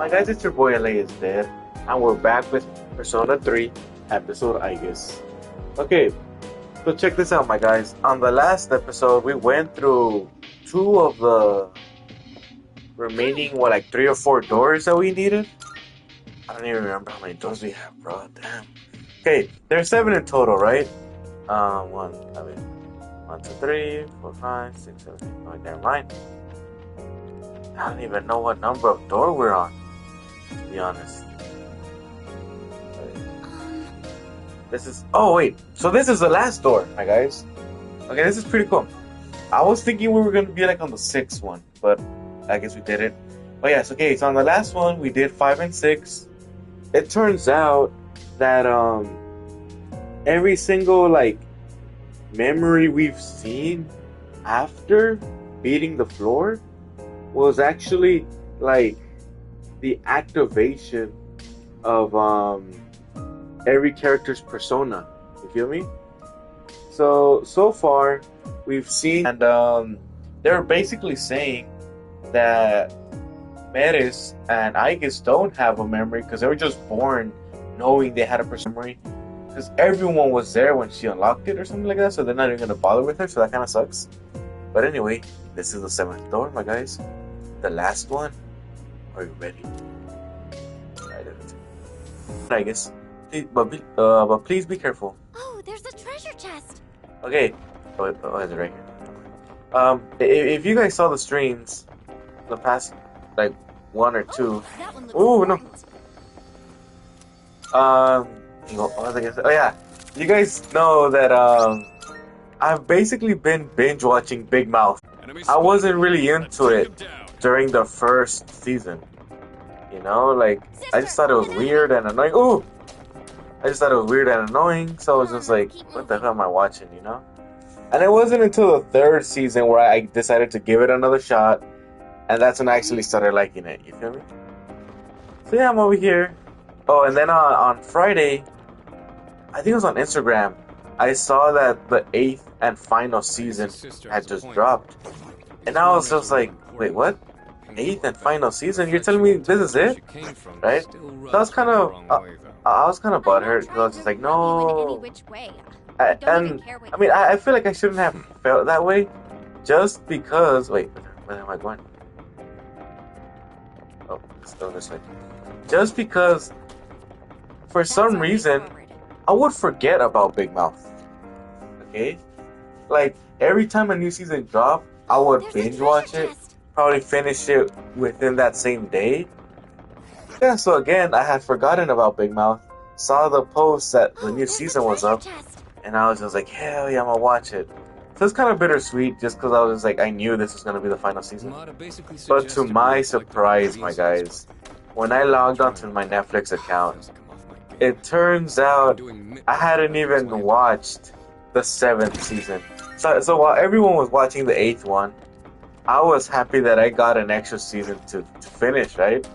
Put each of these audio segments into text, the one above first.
My guys, it's your boy LA is dead, and we're back with Persona 3 episode Aigis. Okay, so check this out, my guys. On the last episode, we went through two of the remaining, like 3 or 4 doors that we needed. I don't even remember how many doors we have, bro. Damn. Okay, there's 7 in total, right? 1, 2, 3, 4, 5, 6, 7, 8. Oh, never mind. I don't even know what number of door we're on, to be honest. This is... Oh, wait. So this is the last door, my guys. Okay, this is pretty cool. I was thinking we were going to be like on the 6th one, but I guess we didn't. But yes, okay, so on the last one, we did 5 and 6. It turns out that every single, like, memory we've seen after beating the floor was actually like the activation of every character's persona. You feel me? So far we've seen, and they're basically saying that Metis and Aigis don't have a memory because they were just born knowing they had a persona memory, because everyone was there when she unlocked it or something like that, so they're not even gonna bother with her, so that kind of sucks. But anyway, this is the 7th door, my guys. The last one. Are you ready? I guess. But please be careful. Oh, there's a treasure chest. Okay. Oh, is it right here? If you guys saw the streams, the past like 1 or 2. Oh no. What was I gonna say? Oh yeah, you guys know that I've basically been binge watching Big Mouth. I wasn't really into it during the first season. You know, like, I just thought it was weird and annoying. Ooh! I just thought it was weird and annoying, so I was just like, what the hell am I watching, you know? And it wasn't until the 3rd season where I decided to give it another shot, and that's when I actually started liking it, you feel me? So yeah, I'm over here. Oh, and then on Friday, I think it was on Instagram, I saw that the 8th and final season had just dropped. And I was just like, wait, what? 8th and final season? You're telling me this is it? Right? So I was kind of butthurt, because I was just like, no. I feel like I shouldn't have felt that way, just because, wait, where am I going? Oh, let's go this way. Just because, for some reason, I would forget about Big Mouth. Okay? Like, every time a new season dropped, I would binge watch it, probably finish it within that same day. Yeah, so again, I had forgotten about Big Mouth, saw the post that the new season was up, and I was just like, hell yeah, I'm gonna watch it. So it's kind of bittersweet, just because I was just like, I knew this was gonna be the final season. But to my surprise, my guys, when I logged onto my Netflix account, it turns out I hadn't even watched the 7th season. So while everyone was watching the 8th one, I was happy that I got an extra season to finish, right?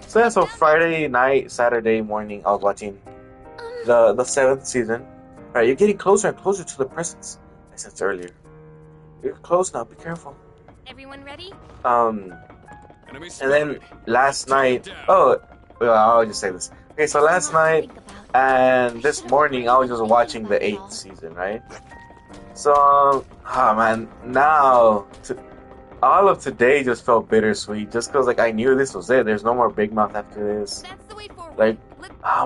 So yeah, so Friday night, Saturday morning, I was watching the 7th season. Alright, you're getting closer and closer to the presence. I said earlier. You're close now, be careful. Everyone ready? And then last night, well, I'll just say this. Okay, so last night and this morning, I was just watching the 8th season, right? So, oh man, now, all of today just felt bittersweet, just because, like, I knew this was it. There's no more Big Mouth after this. Like,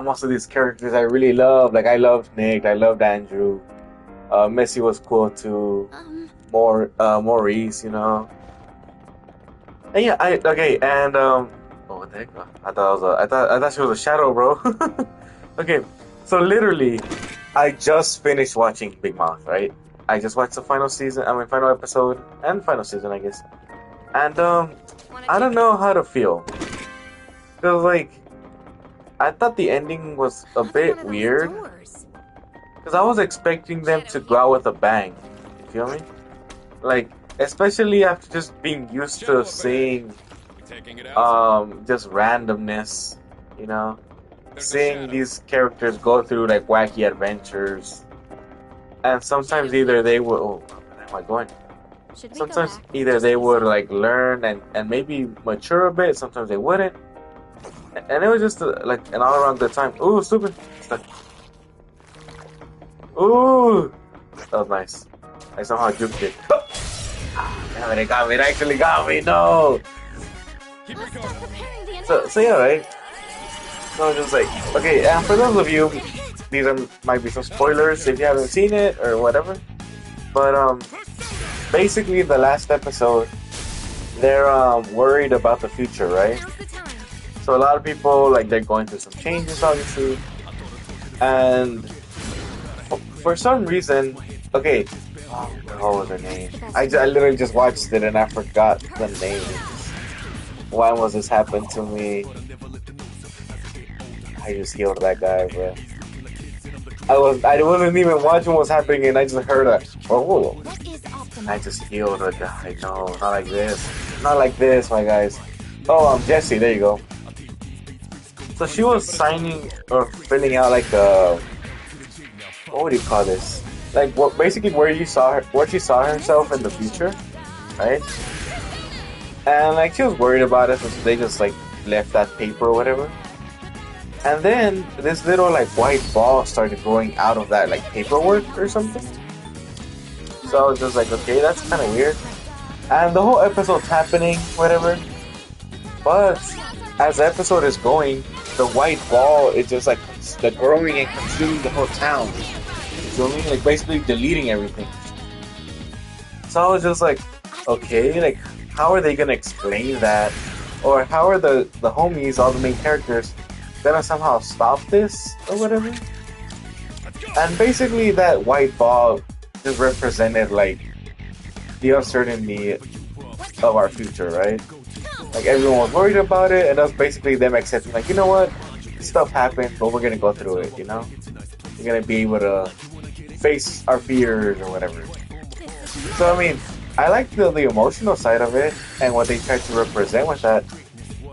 most of these characters I really love. Like, I loved Nick, I loved Andrew. Missy was cool too. Maurice, you know. And yeah, oh, what the heck? I thought she was a shadow, bro. Okay, so literally, I just finished watching Big Mouth, right? I just watched the final episode, and final season, I guess. And, I don't know how to feel. Because, like, I thought the ending was a bit weird. Because I was expecting them to go out with a bang. You feel me? Like, especially after just being used to seeing, just randomness, you know? Seeing these characters go through, like, wacky adventures. And sometimes either they would... Oh, where am I going? Sometimes either they would, like, learn and maybe mature a bit. Sometimes they wouldn't. And it was just like an all around good time. Ooh, stupid. Stuck. Ooh, that was nice. I somehow juked it. Damn it, it got me. It actually got me. No. So yeah, right? So just like, okay, and for those of you, these might be some spoilers if you haven't seen it or whatever. But basically the last episode, they're worried about the future, right? So a lot of people like they're going through some changes, obviously, and for some reason, okay, what was her name? I literally just watched it and I forgot the name. Why was this happen to me? I just healed that guy, bro. I wasn't even watching what was happening and I just heard a oh. I just healed a guy. No, not like this. Not like this, my guys. Oh, Jesse. There you go. So she was signing or filling out like a what do you call this? Like what? Basically, where she saw herself in the future, right? And like she was worried about it, so they just like left that paper or whatever. And then this little like white ball started growing out of that like paperwork or something. So I was just like, okay, that's kind of weird. And the whole episode's happening, whatever. But as the episode is going, the white ball is just like growing and consuming the whole town. So I mean, like basically deleting everything. So I was just like, okay, like how are they gonna explain that, or how are the homies, all the main characters, gonna somehow stop this or whatever? And basically, that white ball just represented like the uncertainty of our future, right? Like everyone was worried about it, and that's basically them accepting, like, you know what, stuff happened, but we're gonna go through it. You know, we're gonna be able to face our fears or whatever. So I mean, I like the emotional side of it and what they tried to represent with that.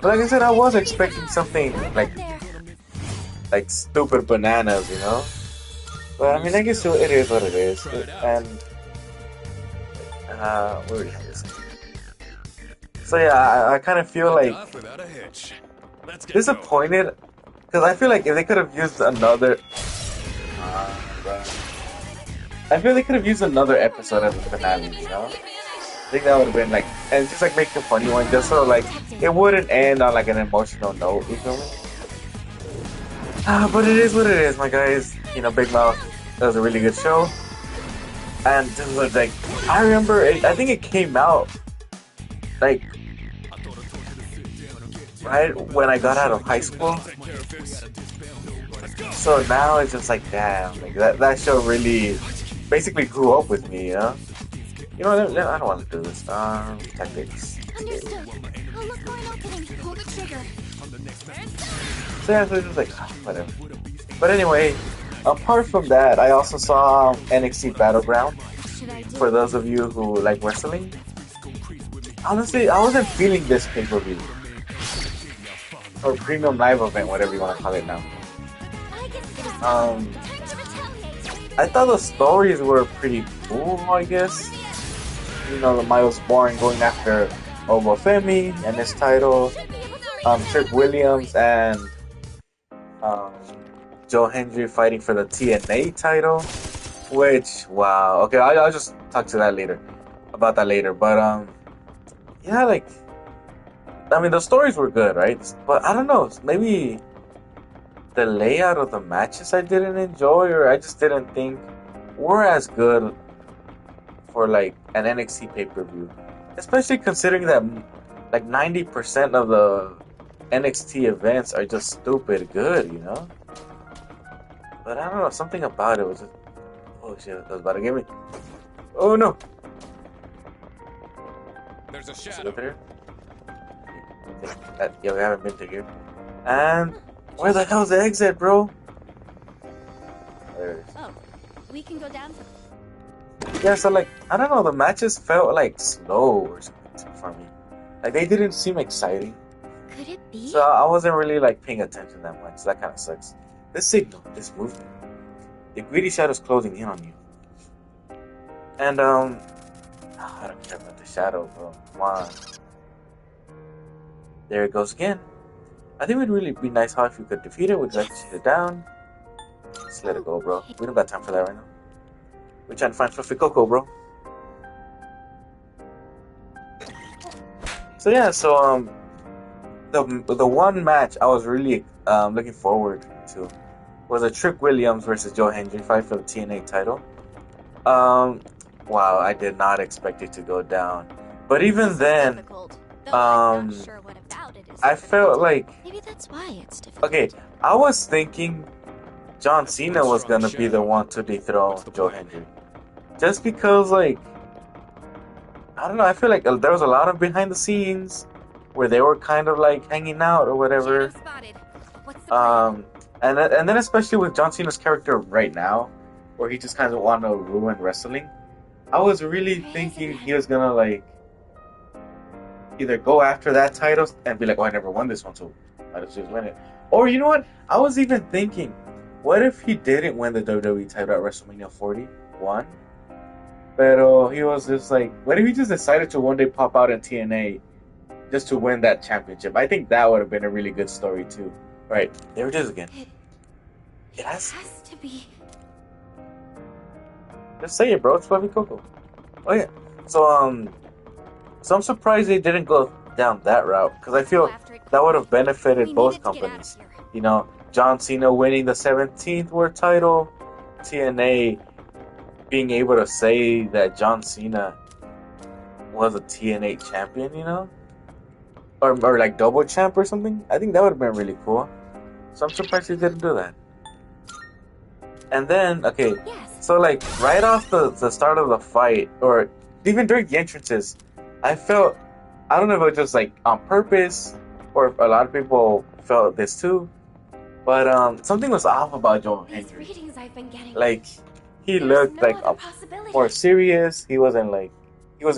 But like I said, I was expecting something like stupid bananas, you know. But I mean, I guess it is what it is. And where is this? So yeah, I kind of feel like disappointed because I feel like if they could have used another. I feel they could have used another episode as a finale, you know? I think that would have been like, and just like make a funny one, just so like it wouldn't end on like an emotional note, you feel me? But it is what it is, my guys. You know, Big Mouth, that was a really good show. And this was like, I remember, I think it came out like right when I got out of high school. So now it's just like, damn, like that show really basically grew up with me, you know? You know, I don't want to do this. Tactics. Understood. I'll look for an opening. Pull the trigger. So yeah, so it's just like, whatever. But anyway, apart from that, I also saw NXT Battleground. For those of you who like wrestling. Honestly, I wasn't feeling this pay-per-view. Or premium live event, whatever you want to call it now. I thought the stories were pretty cool, I guess. You know, the Miles Bourne going after Obafemi and his title, Trick Williams and Joe Hendry fighting for the TNA title, which, wow, okay, I'll just talk to that later, about that later, but yeah, like, I mean, the stories were good, right? But I don't know, maybe the layout of the matches I didn't enjoy, or I just didn't think were as good for like an NXT pay-per-view, especially considering that like 90% of the NXT events are just stupid good, you know. But I don't know, something about it was just, oh shit, that was about to get me. Oh no. There's a shadow. Yeah, we haven't been to here. And where the hell's the exit, bro? There it is. Oh, we can go down. Yeah, so like, I don't know, the matches felt like slow or something for me. Like, they didn't seem exciting. Could it be? So I wasn't really like paying attention that much. So that kind of sucks. This signal, this movement. The greedy shadow's closing in on you. And, I don't care about the shadow, bro. Come on. There it goes again. I think it would really be nice how if you could defeat it, would like to shoot it down. Just let it go, bro. We don't got time for that right now. We're trying to find Fluffy Coco, bro. So yeah, so the one match I was really looking forward to was a Trick Williams versus Joe Hendry fight for the TNA title. Wow, I did not expect it to go down. But even then, I felt like maybe that's why it's difficult. okay, I was thinking John Cena was gonna be the one to dethrone Joe Hendry, just because like I don't know. I feel like there was a lot of behind the scenes where they were kind of like hanging out or whatever. And then especially with John Cena's character right now, where he just kind of want to ruin wrestling. I was really thinking he was gonna like either go after that title and be like, "Oh, I never won this one, so I just win it." Or you know what? I was even thinking, what if he didn't win the WWE title at WrestleMania 41? But he was just like, what if he just decided to one day pop out in TNA just to win that championship? I think that would have been a really good story too. Right, there it is again. It has to be. Just say it, bro. It's Fluffy Coco. Oh yeah. So I'm surprised they didn't go down that route because I feel that would have benefited both companies. You know, John Cena winning the 17th World Title, TNA being able to say that John Cena was a TNA champion, you know, or like double champ or something. I think that would have been really cool. So I'm surprised they didn't do that. And then, okay, so like right off the start of the fight, or even during the entrances, I felt, I don't know if it was just like on purpose, or if a lot of people felt this too, but something was off about Joe Hendry. Like, he looked like more serious. He wasn't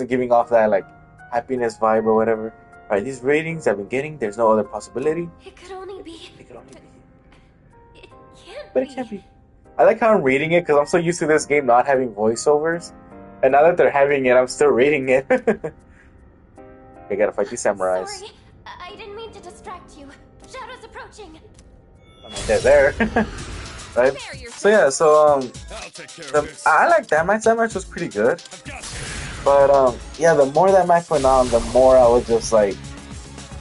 giving off that like happiness vibe or whatever. Right, these ratings I've been getting, there's no other possibility. It could only be. It could only be. It can't But it can't be. I like how I'm reading it because I'm so used to this game not having voiceovers. And now that they're having it, I'm still reading it. I gotta fight these samurais. Sorry, I didn't mean to distract you. Shadow's approaching. I mean, they're there. Right? So yeah, so I like that match. That match was pretty good. But yeah, the more that match went on, the more I was just like,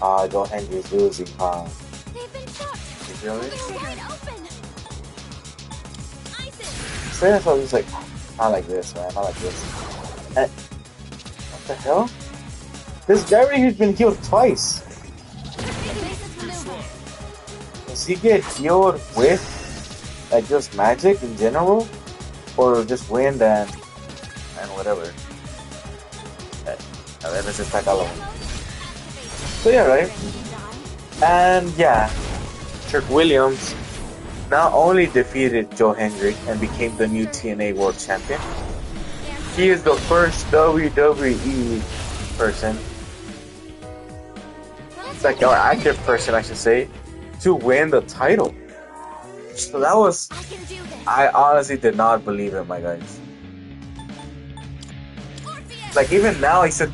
Joe Hendry's losing, huh? They've been shot. You feel me? They're wide open. So yeah, so I was just like, I like this, man. I like this. And what the hell? This guy right here's been healed twice. Does he get healed with like just magic in general, or just wind and whatever? Let's just attack all of them. So yeah, right? And yeah, Trick Williams not only defeated Joe Hendry and became the new TNA World Champion, he is the first WWE person, like our active person I should say, to win the title. So that was, I honestly did not believe it, my guys. Like even now I still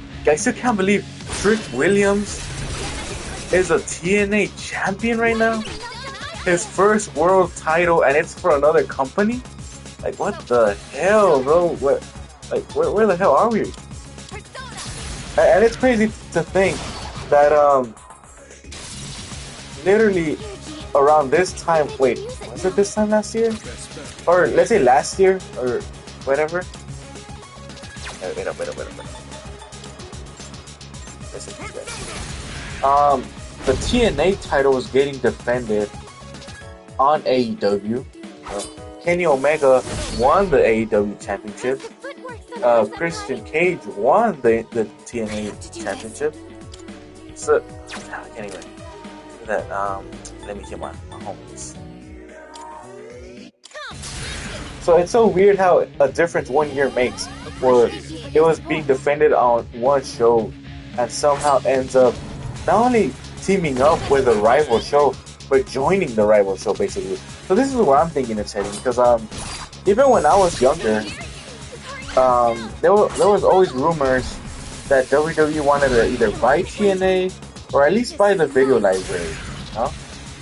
can't believe Trick Williams is a TNA champion right now. His first world title, and it's for another company. Like what the hell, bro? What? Like where the hell are we? And it's crazy to think that literally around this time. Wait, was it this time last year? Or let's say last year or whatever. Wait up. Listen to this. The TNA title was getting defended on AEW. Kenny Omega won the AEW championship. Christian Cage won the TNA championship. So anyway, that let me get my homies. So it's so weird how a difference 1 year makes, where it was being defended on one show and somehow ends up not only teaming up with a rival show, but joining the rival show basically. So this is where I'm thinking it's heading, because even when I was younger, there was always rumors that WWE wanted to either buy TNA or at least buy the video library. you know?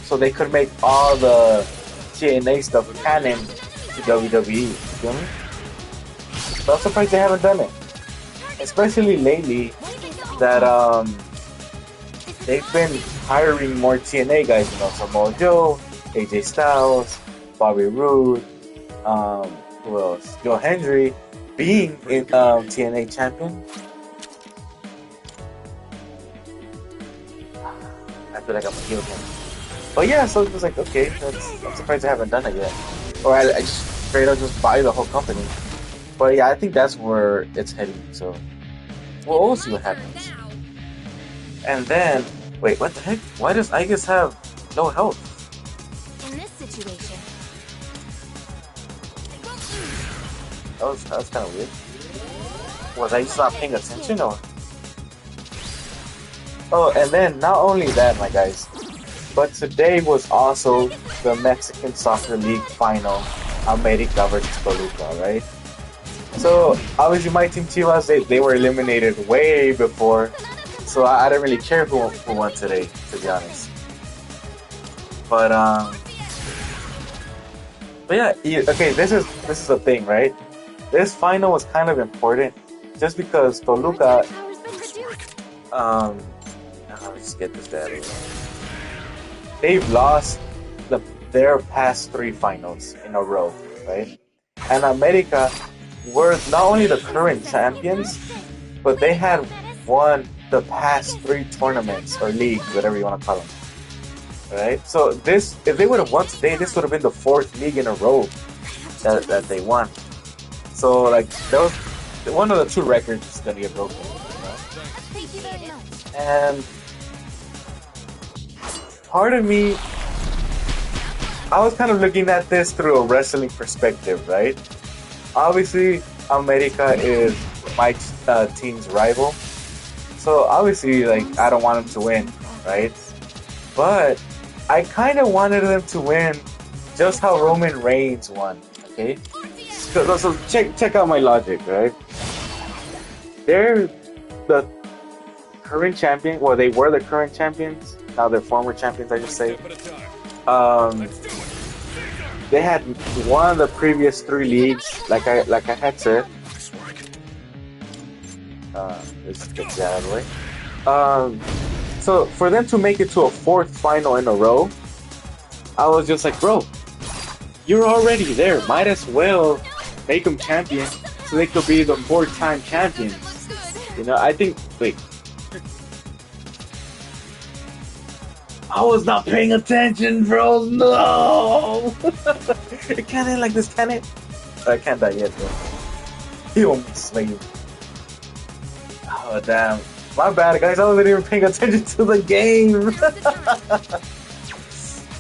So they could make all the TNA stuff canon to WWE. You feel me? So I'm surprised they haven't done it, especially lately that they've been hiring more TNA guys. You know, Samoa Joe, AJ Styles, Bobby Roode, who else? Joe Hendry being in TNA champion. I feel like I'm a heel again. But yeah, so it was like, okay, I'm surprised I haven't done it yet. Or I just straight up just buy the whole company. But yeah, I think that's where it's heading, so we'll see what happens. And then, wait, what the heck? Why does Aigis have no health? In this situation, That was kind of weird. Was I just not paying attention, or? Oh, and then not only that, my guys, but today was also the Mexican Soccer League final, America versus Toluca, right? So obviously my team Chivas, they were eliminated way before, so I didn't really care who won today, to be honest. But yeah, okay, this is the thing, right? This final was kind of important, just because Toluca, let's get this out of here. They've lost their past 3 finals in a row, right? And America were not only the current champions, but they had won the past 3 tournaments or leagues, whatever you want to call them, right? So this, if they would have won today, this would have been the 4th league in a row that they won. So like that was one of the 2 records is gonna get broken, you know? thank you very much. And part of me, I was kind of looking at this through a wrestling perspective, right? Obviously, America is my team's rival, so obviously, like, I don't want them to win, right? But I kind of wanted them to win just how Roman Reigns won, okay? So check out my logic, right? They're the current champion. Well, they were the current champions. Now they're former champions, I just say. They had won the previous 3 leagues, like I had said. Let's get that out of the way. So for them to make it to a 4th final in a row, I was just like, bro, you're already there. Might as well make them champion so they could be the 4-time champions. You know, I think. Wait. I was not paying attention, bro. No! It can't end like this, can it? I can't die yet, bro. He won't slay you. Oh, damn. My bad, guys. I wasn't even paying attention to the game.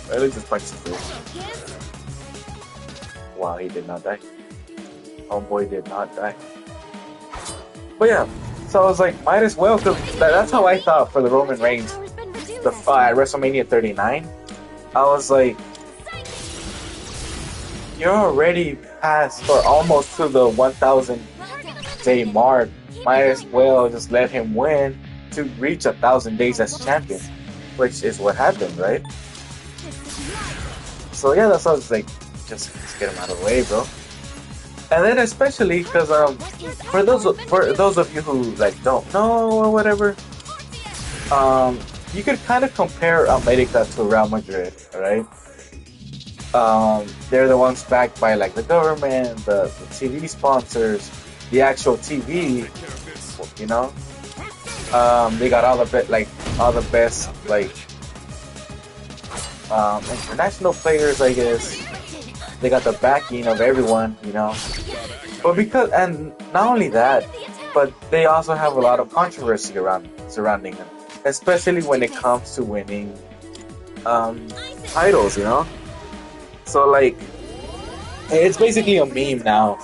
Alright, let's just punch this dude. Wow, he did not die. Homeboy did not die. But yeah, so I was like, might as well, because that's how I thought for the Roman Reigns. At WrestleMania 39, I was like, you're already past or almost to the 1,000 day mark. Might as well just let him win to reach 1,000 days as champion, which is what happened, right? So yeah, that's why I was like, just get him out of the way, bro. And then especially because for those of you who like don't know or whatever, you could kind of compare America to Real Madrid, right? They're the ones backed by like the government, the TV sponsors, the actual TV, you know. They got all the best international players, I guess. They got the backing of everyone, you know. But and not only that, but they also have a lot of controversy surrounding them. Especially when it comes to winning titles, you know? So, like, it's basically a meme now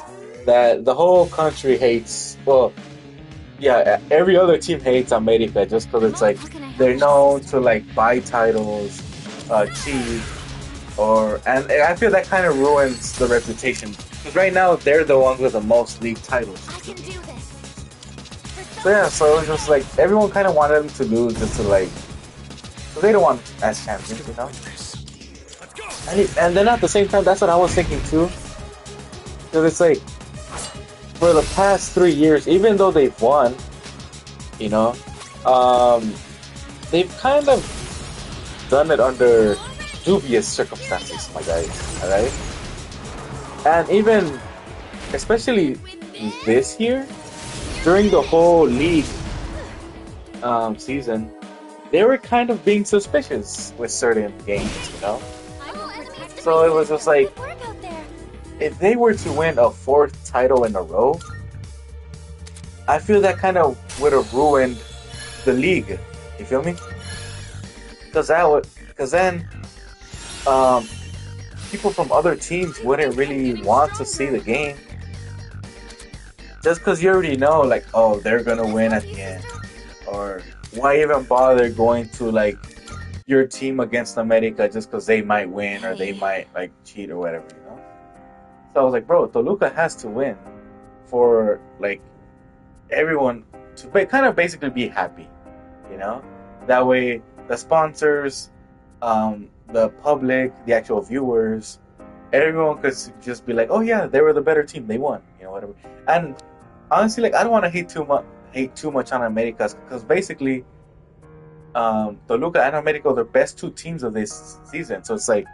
that the whole country hates, well, yeah, every other team hates America just because it's like, they're known to, like, buy titles, cheat, and I feel that kind of ruins the reputation. Because right now, they're the ones with the most league titles. So yeah, so it was just like everyone kind of wanted them to lose just to like They don't want as champions, you know. And then at the same time, that's what I was thinking too. Because it's like for the past 3 years, even though they've won, you know, um, they've kind of done it under dubious circumstances, my guys. All right, and even especially this year during the whole league season, they were kind of being suspicious with certain games, you know. So it was just like if they were to win a fourth title in a row, I feel that kind of would have ruined the league. You feel me? Because then um, people from other teams wouldn't really want to see the game just because you already know, like, oh, they're gonna win at the end, or why even bother going to like your team against America just because they might win or they might like cheat or whatever, you know? So I was like, bro, Toluca has to win for like everyone to kind of basically be happy, you know? That way, the sponsors, the public, the actual viewers, everyone could just be like, "Oh yeah, they were the better team. They won," you know, whatever. And honestly, like I don't want to hate too much on America because basically, Toluca and America are the best two teams of this season. So it's like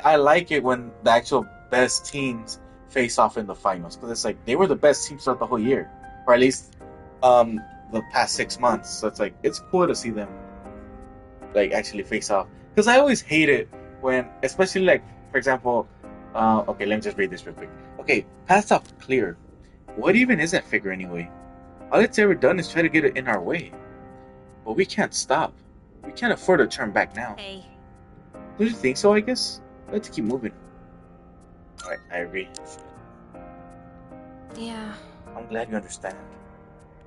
I like it when the actual best teams face off in the finals because it's like they were the best teams throughout the whole year, or at least um, the past 6 months. So it's like it's cool to see them like actually face off. Because I always hate it when, especially like for example, okay, let me just read this real quick. Okay, pass off clear. What even is that figure anyway? All it's ever done is try to get it in our way, but we can't stop. We can't afford to turn back now. Hey. Don't you think so? I guess let's keep moving. All right, I agree. Yeah. I'm glad you understand.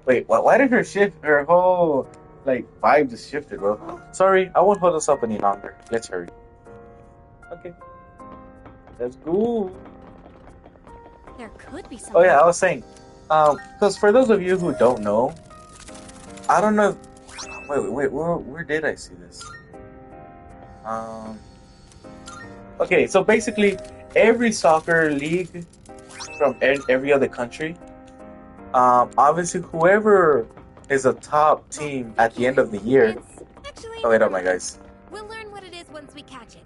Wait, why did her whole like vibe just shifted, bro? Sorry, I won't hold us up any longer. Let's hurry. Okay, let's go. There could be Oh something. yeah, I was saying, because for those of you who don't know, I don't know. Wait, where did I see this? Um, okay, so basically, every soccer league from every other country, obviously, whoever is a top team at the end of the year. It's actually Oh wait, up, my guys. we'll learn what it is once we catch it.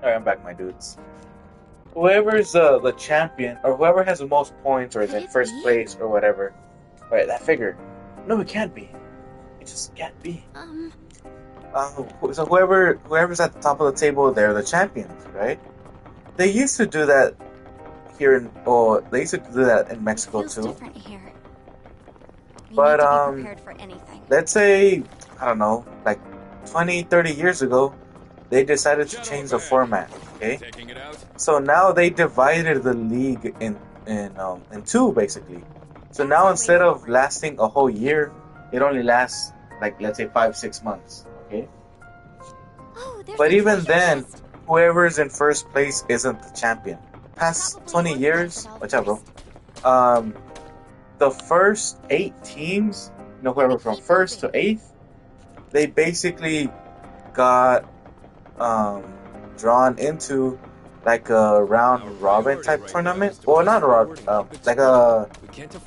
Alright, I'm back, my dudes. Whoever's the champion, or whoever has the most points, or is in first place, or whatever. Right, that figure. No, it can't be. It just can't be. So whoever's at the top of the table, they're the champions, right? They used to do that here in, they used to do that in Mexico too. But let's say, I don't know, like 20, 30 years ago, they decided to change the format. Okay, so now they divided the league in two basically. So now instead of lasting a whole year, it only lasts like, let's say 5-6 months. Okay, but even then, whoever's in first place isn't the champion. Past 20 years, watch out, bro. The first 8 teams, whoever from first to 8th, they basically got drawn into like a round robin type tournament. Well, not a like a,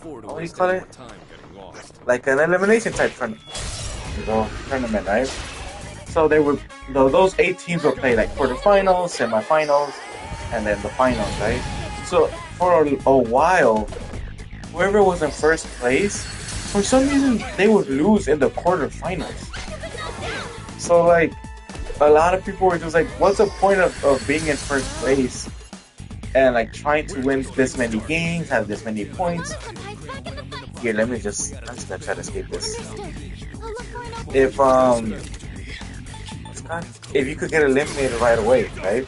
what do you call it? Like an elimination type tournament, right? So they would, those 8 teams would play like quarterfinals, semifinals, and then the finals, right? So for a while, whoever was in first place, for some reason they would lose in the quarterfinals. So like, a lot of people were just like, what's the point of being in first place and like trying to win this many games, have this many points? Here, I'm just gonna try to escape this. If you could get eliminated right away, right?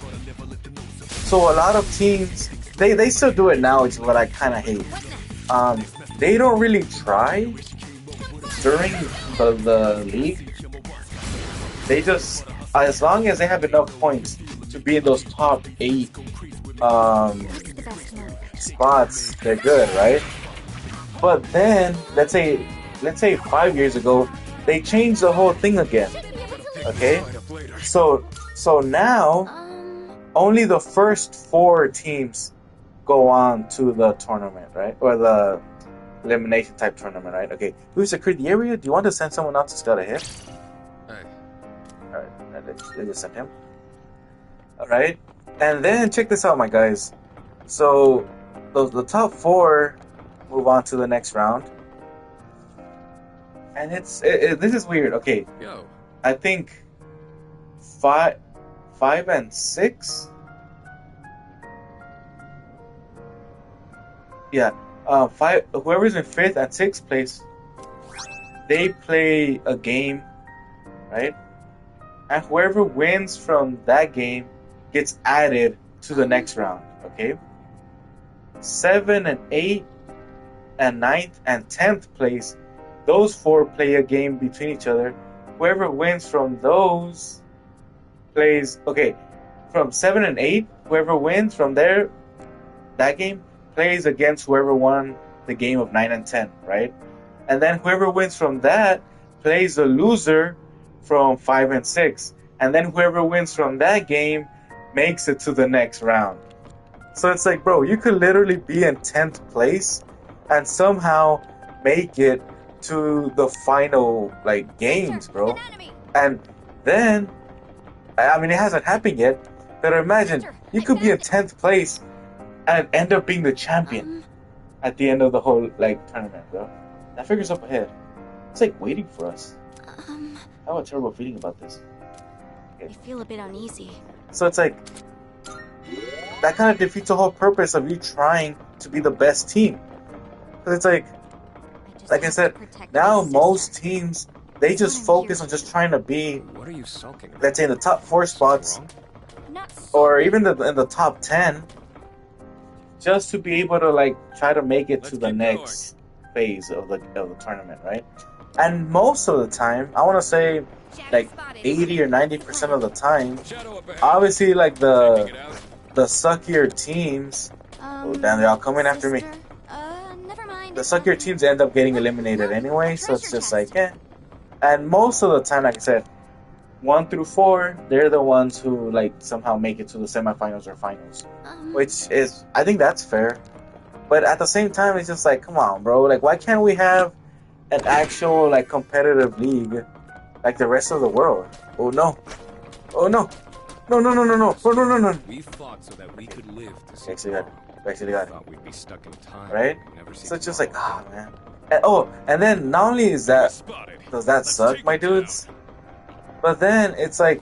So a lot of teams, they still do it now, which is what I kind of hate. They don't really try during the league. They just, as long as they have enough points to be in those top 8 spots, they're good, right? But then, let's say 5 years ago, they changed the whole thing again. Okay, so now only the first 4 teams go on to the tournament, right? Or the elimination type tournament, right? Okay, who's secured the area? Do you want to send someone out to scout ahead? Alright, let's just send him. Alright, and then check this out, my guys. So the top 4 move on to the next round, and this is weird. Okay, I think 5 and 6. Yeah, 5. Whoever's in 5th and 6th place, they play a game, right? And whoever wins from that game gets added to the next round. Okay. 7 and 8 and 9th and 10th place, those 4 play a game between each other. Whoever wins from those plays, okay, from 7 and 8, whoever wins from that game plays against whoever won the game of 9 and 10, right? And then whoever wins from that plays the loser from 5 and 6. And then whoever wins from that game makes it to the next round. So it's like, bro, you could literally be in 10th place and somehow make it to the final, like, games, bro. And then, I mean, it hasn't happened yet, but imagine, you could be in 10th place and end up being the champion at the end of the whole, like, tournament, bro. That figure's up ahead. It's like waiting for us. I have a terrible feeling about this. Okay. I feel a bit uneasy. So it's like, that kind of defeats the whole purpose of you trying to be the best team. Because it's like I said, now most teams, they just focus on just trying to be, What are you sulking about? let's say, in the top 4 spots, or even in the top 10, just to be able to, like, try to make it to the next phase of the tournament, right? And most of the time, I want to say, like, 80 or 90% of the time, obviously, like, the suckier teams, oh damn, they're all coming after me. Never mind. The suckier teams end up getting eliminated anyway, so it's just like, eh. And most of the time, like I said, 1 through 4, they're the ones who, like, somehow make it to the semifinals or finals, which is, I think that's fair. But at the same time, it's just like, come on, bro, like, why can't we have an actual, like, competitive league like the rest of the world? Oh no, No, no, no, no, no, no, no, no, no. We fought so that we could live to see. We actually got it. Thought we'd be stuck in time. Right? Never see So it's just like, tomorrow. ah, man. And then not only is that, does that suck, my dudes? But then it's like,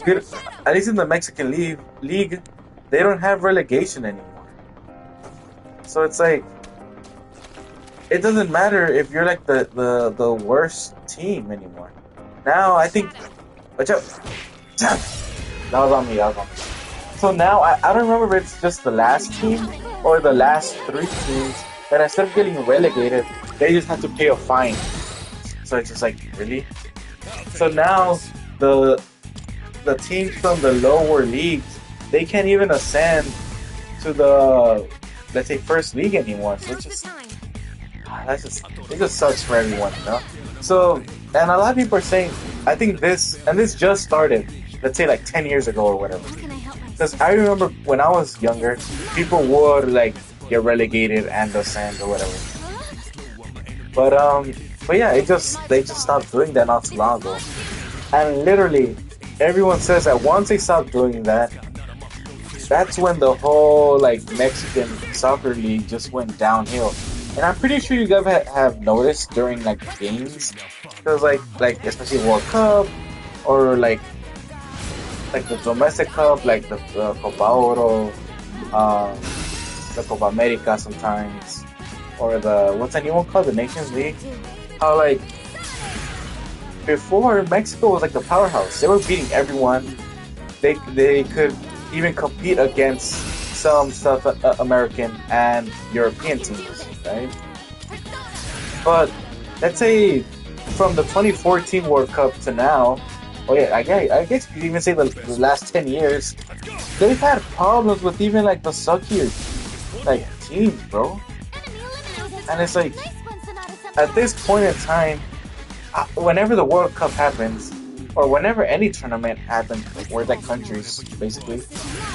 good, at least in the Mexican league, they don't have relegation anymore. So it's like, it doesn't matter if you're like the worst team anymore. Now I think, watch out. Damn. That was on me. So now I don't remember if it's just the last team or the last 3 teams that instead of getting relegated, they just have to pay a fine. So it's just like, really? So now the teams from the lower leagues, they can't even ascend to the, let's say, first league anymore. So it's just, it just sucks for everyone, you know? So, and a lot of people are saying, I think this just started, let's say like 10 years ago or whatever. Because I remember when I was younger, people would like get relegated and ascend or whatever. But yeah, they just stopped doing that not too long ago. And literally, everyone says that once they stopped doing that, that's when the whole like Mexican soccer league just went downhill. And I'm pretty sure you guys have noticed during like games, because like especially World Cup or like the domestic cup, like the Copa Oro, the Copa America sometimes, or the what's that new one called, the Nations League. How like before Mexico was like the powerhouse. They were beating everyone. They could even compete against some South American and European teams, right? But let's say from the 2014 World Cup to now, oh yeah, I guess you could even say the last 10 years, they've had problems with even like the suckier like teams, bro. And it's like at this point in time, whenever the World Cup happens, or whenever any tournament happens, where like countries basically,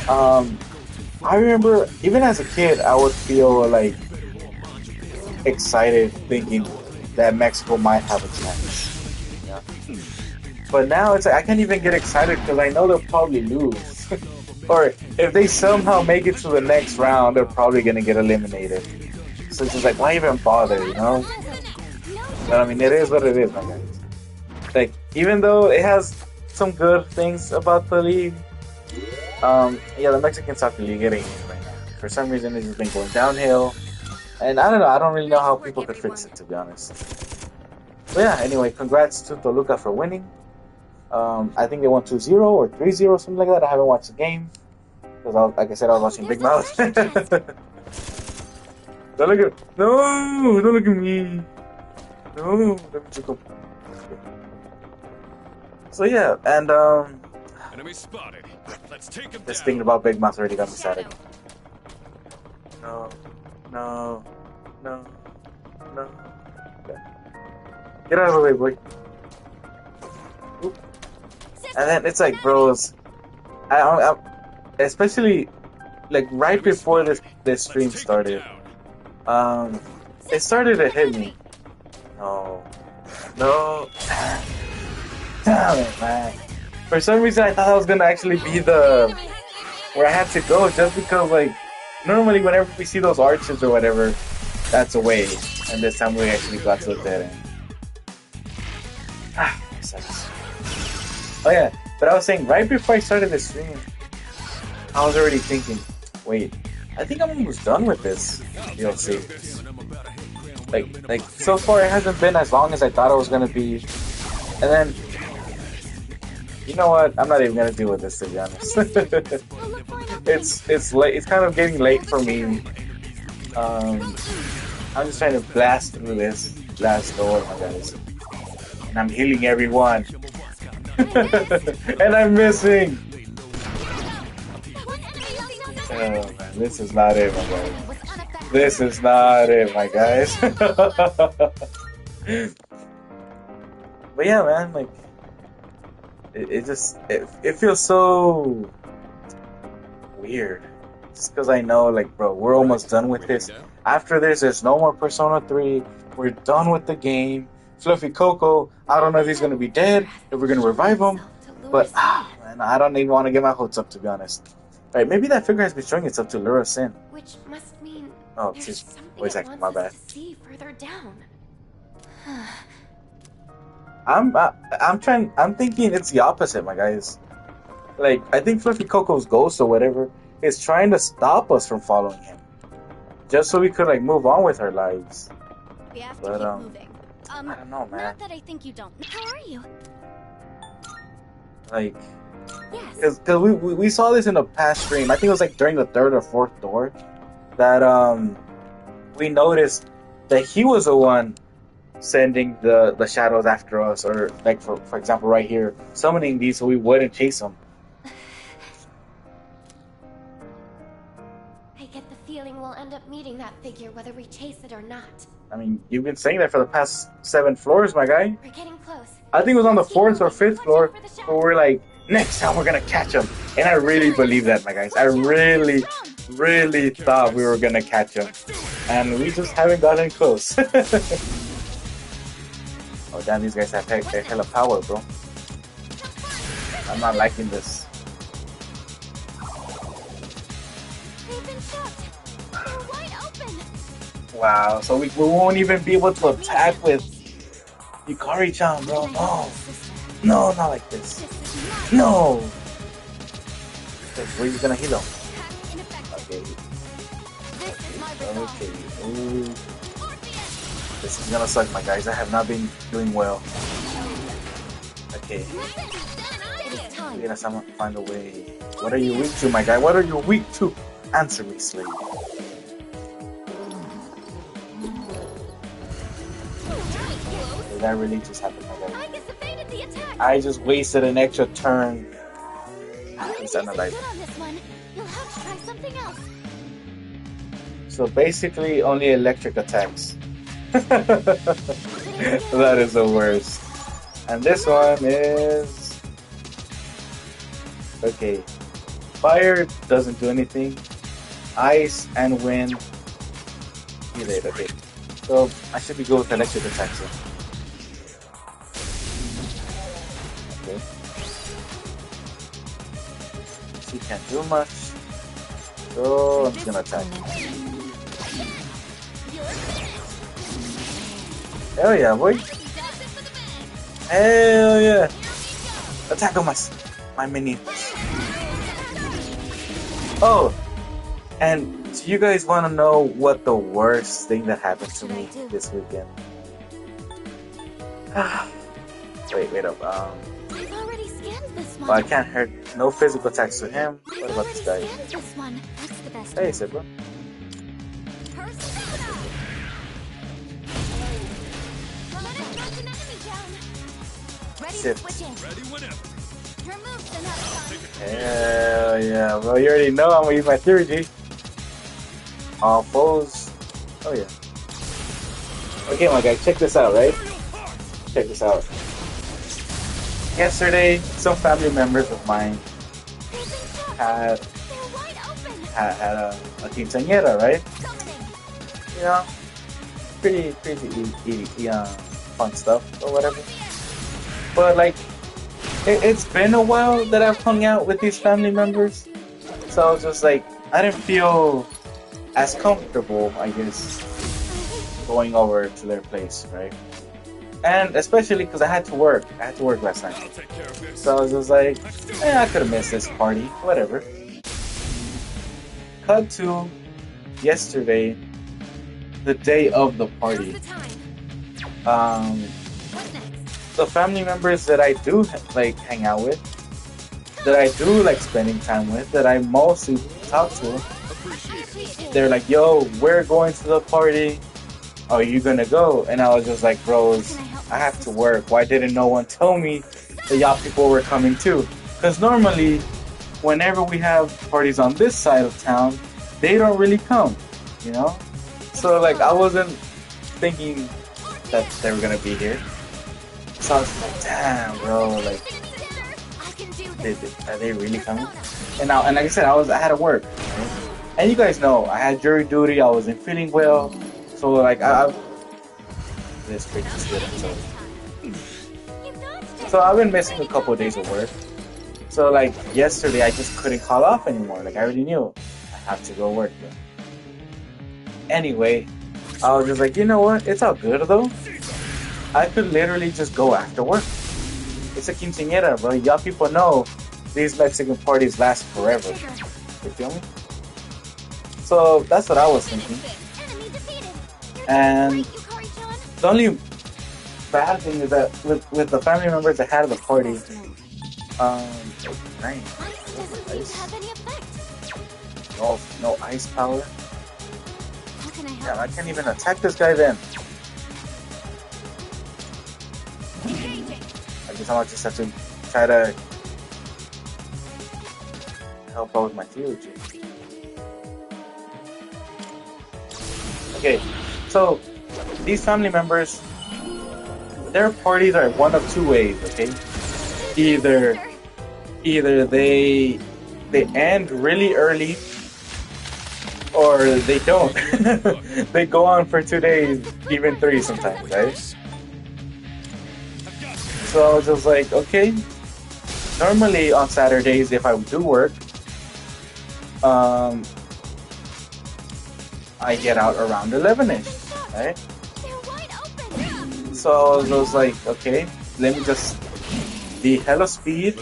I remember even as a kid, I would feel like excited thinking that Mexico might have a chance. Yeah. But now it's like I can't even get excited because I know they'll probably lose. Or if they somehow make it to the next round, they're probably gonna get eliminated. So it's just like, why even bother, you know? But I mean, it is what it is, my guys. Like, even though it has some good things about the league, yeah, the Mexican soccer league, it ain't it right now. For some reason, it's just been going downhill. And I don't know, I don't really know how people could fix it, to be honest. But yeah, anyway, congrats to Toluca for winning. I think they won 2-0 or 3-0, something like that. I haven't watched the game. Because, like I said, I was watching Big Mouth. Don't look at... No! Don't look at me. No! So yeah, and Enemy spotted. Let's take him this down. thing about Big Mouth already got me sad. No. No. No. No. Get out of the way, boy. Oop. And then it's like, bros, I especially like right before this stream started, it started to hit me. No, damn it, man. For some reason, I thought I was gonna actually be the where I had to go, just because like normally whenever we see those arches or whatever, that's a way, and this time we actually got to the dead end. Sucks. Oh yeah, but I was saying, right before I started the stream, I was already thinking, wait, I think I'm almost done with this DLC. Like so far it hasn't been as long as I thought it was gonna be, and then, you know what, I'm not even gonna deal with this, to be honest. It's late, it's kind of getting late for me. I'm just trying to blast through this last door, my guys. And I'm healing everyone. And I'm missing. Oh man, this is not it, my guys. This is not it, my guys. But yeah, man, like it feels so weird. Just because I know, like, bro, we're almost done with this. After this, there's no more Persona 3. We're done with the game. Fluffy Coco, I don't know if he's gonna be dead, if we're gonna revive him, but man, And I don't even want to get my hopes up, to be honest. Right, maybe that figure has been showing itself to lure us in. Which must mean Oh, there's she's something voice it acting, wants my us bad. to see further down. I'm thinking it's the opposite, my guys. Like, I think Fluffy Coco's ghost or whatever is trying to stop us from following him. Just so we could, like, move on with our lives. We have But, to keep moving. I don't know, man. Not that I think you don't. How are you? Like, Yes. because we saw this in a past stream. I think it was, like, during the third or fourth door. That, we noticed that he was the one sending the shadows after us. Or, like, for example, right here, summoning these so we wouldn't chase them. I get the feeling we'll end up meeting that figure whether we chase it or not. I mean, you've been saying that for the past 7 floors, my guy. We're getting close. I think it was on the 4th or 5th floor where we're like, next time we're gonna catch him. And I really believe that, my guys. I really thought we were gonna catch him. And we just haven't gotten close. Oh, damn, these guys have hella power, bro. I'm not liking this. They've been shot. They're wide open. Wow, so we won't even be able to attack with Yukari-chan, bro. No. No, not like this. No! Where are you gonna heal him? Okay. Okay. Ooh. This is gonna suck, my guys. I have not been doing well. Okay. We're gonna find a way. What are you weak to, my guy? What are you weak to? Answer me, slave. Did that really just happen, my guy? Aigis evaded the attack. I just wasted an extra turn. It's Good analyzing. on this one. You'll have to try something else. So basically, only electric attacks. That is the worst. And this one is... Okay. Fire doesn't do anything. Ice and wind. Heal it, okay. So I should be good with electric attacks then. Okay. She can't do much. So I'm just gonna attack. Hell yeah, boy. Hell yeah. Attack on my minions. Oh, and do you guys want to know what the worst thing that happened to me this weekend? Wait up. I've already scanned this one. Well, I can't hurt. No physical attacks to him. What about this guy? Scanned this one. What's the best Hey, one? Sibra. Sit. Ready whenever. Your move's another one. Hell yeah, bro. You already know I'm gonna use my theory, G. All foes. Oh yeah. Okay, my guy, check this out, right? Check this out. Yesterday, some family members of mine had a quinceañera, right? You know, pretty fun stuff or whatever. But like, it's been a while that I've hung out with these family members, so I was just like, I didn't feel as comfortable, I guess, going over to their place, right? And especially because I had to work. I had to work last night. So I was just like, I could have missed this party. Whatever. Cut to yesterday, the day of the party. The family members that I do like hang out with, that I do like spending time with, that I mostly talk to, they're like, yo, we're going to the party. Are you gonna go? And I was just like, bros, I have to work. Why didn't no one tell me that y'all people were coming too? Because normally, whenever we have parties on this side of town, they don't really come, you know? So like, I wasn't thinking that they were gonna be here. So I was like, damn, bro, like, are they really coming? And like I said, I had to work, right? And you guys know, I had jury duty. I wasn't feeling well. So like this freak is good. So I've been missing a couple of days of work. So like yesterday, I just couldn't call off anymore. Like I already knew I have to go work. Bro. Anyway, I was just like, you know what? It's all good though. I could literally just go after work. It's a quinceañera, bro. Y'all people know these Mexican parties last forever. You feel me? So that's what I was thinking. And the only bad thing is that with the family members that had the party, dang, no ice power. Yeah, I can't even attack this guy then. I guess I'll just have to try to help out with my theology. Okay, so these family members, their parties are one of two ways, okay? Either they end really early or they don't. They go on for 2 days, even 3 sometimes, right? So I was just like, okay. Normally on Saturdays, if I do work, I get out around 11ish, right? So I was like, okay, let me just be hella speed,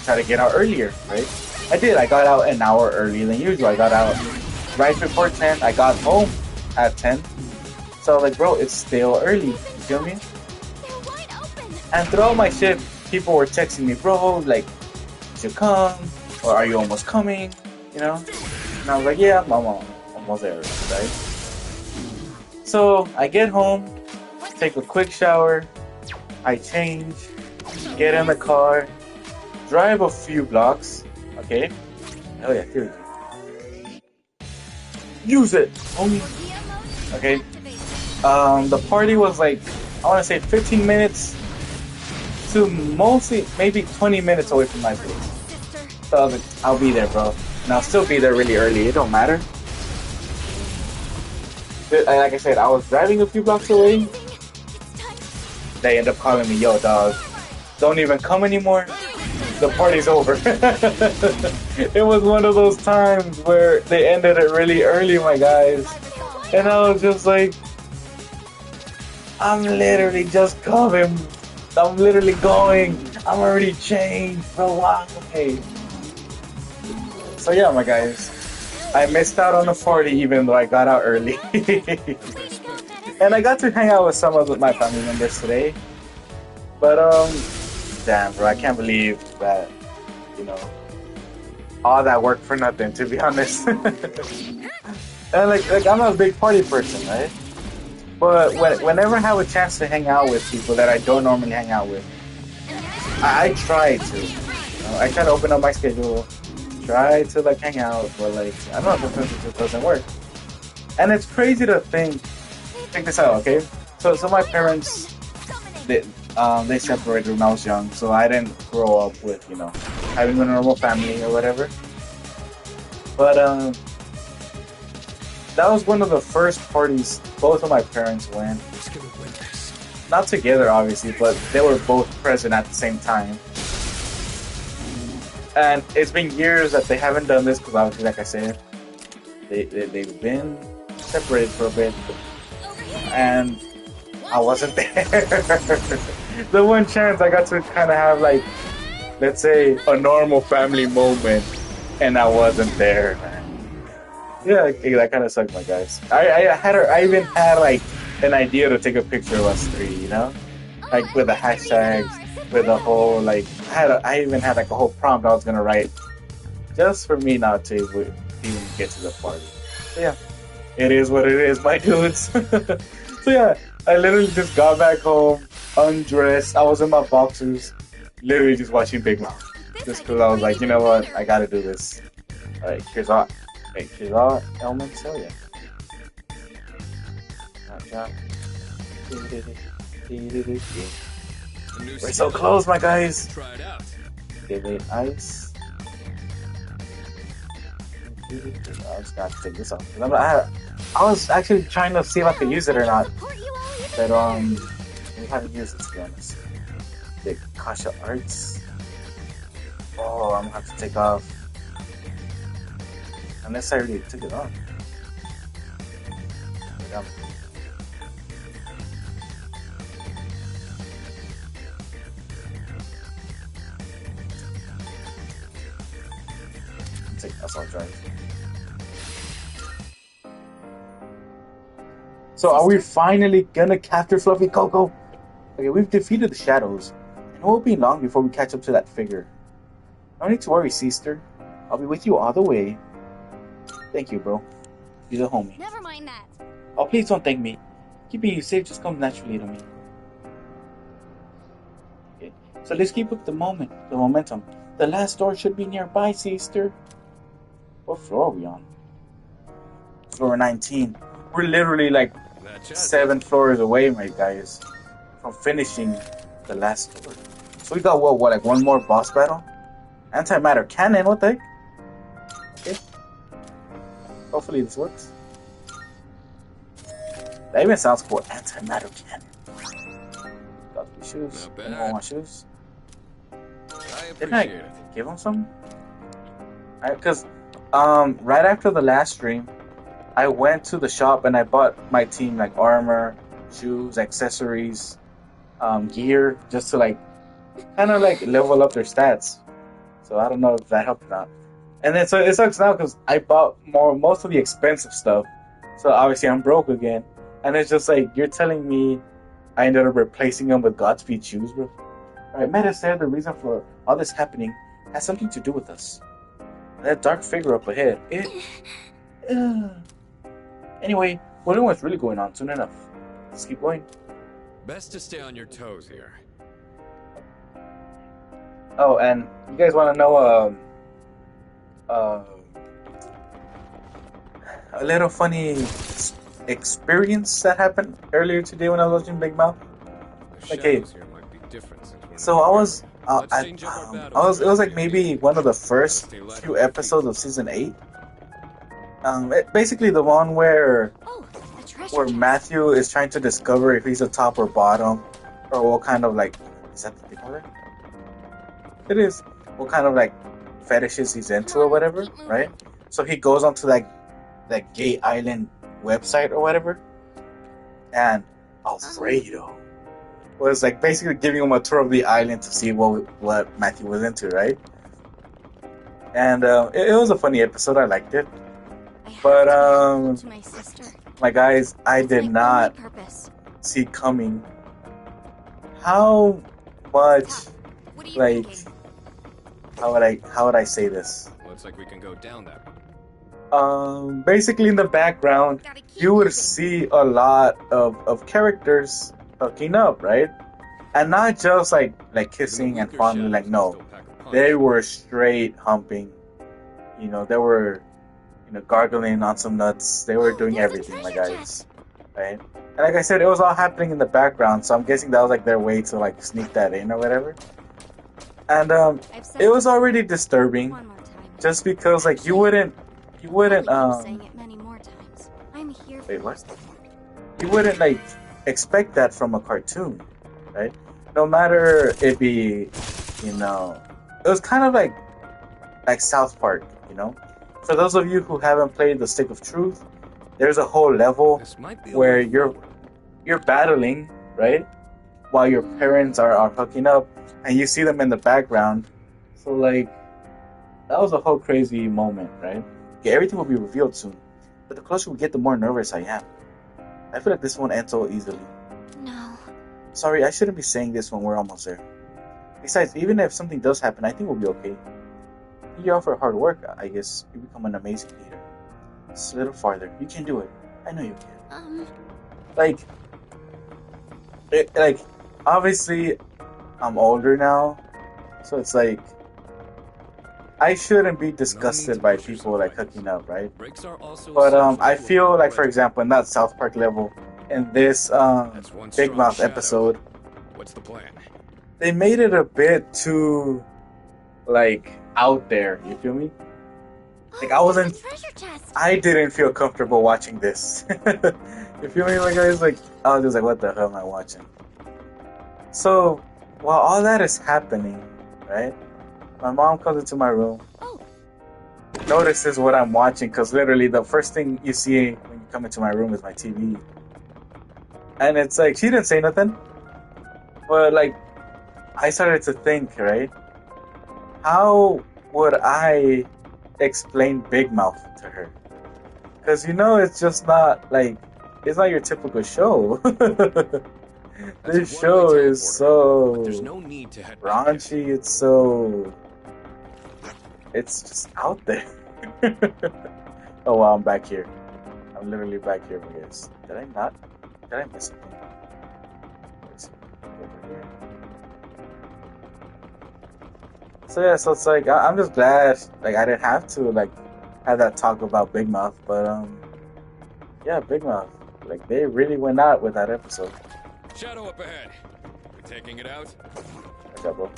try to get out earlier, right? I did. I got out an hour earlier than usual. I got out right before 10. I got home at 10. So like, bro, it's still early. You feel me? And throughout my shift, people were texting me, bro, like, you should come, or are you almost coming? You know? And I was like, yeah, I'm almost there, right? So I get home, take a quick shower, I change, get in the car, drive a few blocks, okay? Oh yeah, dude. Use it, homie. Okay. The party was like, I want to say 15 minutes to mostly maybe 20 minutes away from my place. So I was like, I'll be there, bro. And I'll still be there really early. It don't matter. Like I said, I was driving a few blocks away. They end up calling me, yo, dog, don't even come anymore. The party's over. It was one of those times where they ended it really early, my guys. And I was just like, I'm literally just coming. I'm literally going. I'm already changed, bro. Wow. Okay. So yeah, my guys, I missed out on the party even though I got out early. And I got to hang out with some of my family members today. But damn, bro, I can't believe that, you know, all that work for nothing, to be honest. And like I'm not a big party person, right? But whenever I have a chance to hang out with people that I don't normally hang out with, I try to. You know, I try to open up my schedule, try to like hang out, but like I don't know, sometimes it just doesn't work. And it's crazy to think. Check this out, okay? So my parents, they separated when I was young, so I didn't grow up with, you know, having a normal family or whatever. But that was one of the first parties both of my parents went. Not together, obviously, but they were both present at the same time. And it's been years that they haven't done this because, obviously, like I said, they've been separated for a bit. And I wasn't there. The one chance I got to kind of have, like, let's say, a normal family moment, and I wasn't there, man. Yeah, that kind of sucked, my guys. I even had like an idea to take a picture of us three, you know, like with the hashtags, with the whole like. I even had like a whole prompt I was gonna write just for me not to even get to the party. So yeah, it is what it is, my dudes. So yeah, I literally just got back home, undressed. I was in my boxers, literally just watching Big Mouth, just because I was like, you know what, I gotta do this. All right, here's all. Wait, here's all elements. Oh yeah. We're so close, my guys. Try it out. Give it ice. I just got to take this off. I was actually trying to see if I could use it or not, but we haven't used it, to be honest. The Kasha Arts. Oh, I'm gonna have to take off. Unless I already took it off. Yeah. That's all drive. So are we finally gonna capture Fluffy Coco? Okay, we've defeated the shadows, and it won't be long before we catch up to that figure. No need to worry, sister. I'll be with you all the way. Thank you, bro. You're the homie. Never mind that. Oh, please don't thank me. Keeping you safe just comes naturally to me. Okay, so let's keep up the momentum. The last door should be nearby, sister. What floor are we on? Floor 19. We're literally like 7 floors away, my guys, from finishing the last door. So we got what, like one more boss battle? Antimatter cannon, what the heck? Okay. Hopefully this works. That even sounds cool. Antimatter cannon. Got the shoes. Anyone want shoes? Didn't I give him some? Because right after the last stream, I went to the shop and I bought my team like armor, shoes, accessories, gear, just to like kind of like level up their stats. So I don't know if that helped or not. And then so it sucks now because I bought most of the expensive stuff. So obviously I'm broke again. And it's just like you're telling me I ended up replacing them with Godspeed shoes, bro. Alright, Meta said the reason for all this happening has something to do with us. That dark figure up ahead. Anyway, we'll know what's really going on soon enough. Let's keep going. Best to stay on your toes here. Oh, and you guys want to know a little funny experience that happened earlier today when I was watching Big Mouth? Okay, so I was it was like maybe one of the first few episodes of season 8. Basically the one where Matthew is trying to discover if he's a top or bottom, or what kind of like, is that the thing of it? It is. What kind of like fetishes he's into or whatever, right? So he goes onto that gay island website or whatever, and Alfredo was like basically giving him a tour of the island to see what Matthew was into, right? And it was a funny episode. I liked it. But my guys, I did not see coming how much like how would I say this? Looks like we can go down that. Basically in the background you would see a lot of characters hooking up, right? And not just like kissing and fondling, like no. They were straight humping. You know, they were gargling on some nuts. They were doing everything, my guys. Right? And like I said, it was all happening in the background, so I'm guessing that was like their way to like sneak that in or whatever. And it was already disturbing, just because like you wouldn't wait, what? You wouldn't like expect that from a cartoon, right? No matter it be, it was kind of like South Park, For those of you who haven't played the Stick of Truth, there's a whole level where you're battling, right? While your parents are hooking up, and you see them in the background. So like, that was a whole crazy moment, right? Yeah, everything will be revealed soon. But the closer we get, the more nervous I am. I feel like this won't end so easily. No. Sorry, I shouldn't be saying this when we're almost there. Besides, even if something does happen, I think we'll be okay. You offer hard work, I guess you become an amazing leader. Just a little farther. You can do it. I know you can. Obviously, I'm older now, so it's like, I shouldn't be disgusted by people like hooking up, right? But I feel like, for example, in that South Park level, in this Big Mouth episode, what's the plan? They made it a bit too like out there. You feel me? Like I didn't feel comfortable watching this. You feel me? Like I was just like, what the hell am I watching? So while all that is happening, right? My mom comes into my room, Oh, notices what I'm watching, because literally the first thing you see when you come into my room is my TV. And it's like, she didn't say nothing, but like, I started to think, right? How would I explain Big Mouth to her? Because it's just not like, it's not your typical show. That's This a show one-way is teleporter, but there's so no need to head back yet. raunchy, it's just out there. Oh wow, I'm back here. I'm literally back here, guys. Did I miss something? Let's see. Over here. So yeah, so it's like I'm just glad like I didn't have to like have that talk about Big Mouth, but yeah, Big Mouth. Like they really went out with that episode. Shadow up ahead. We taking it out? Okay, bro.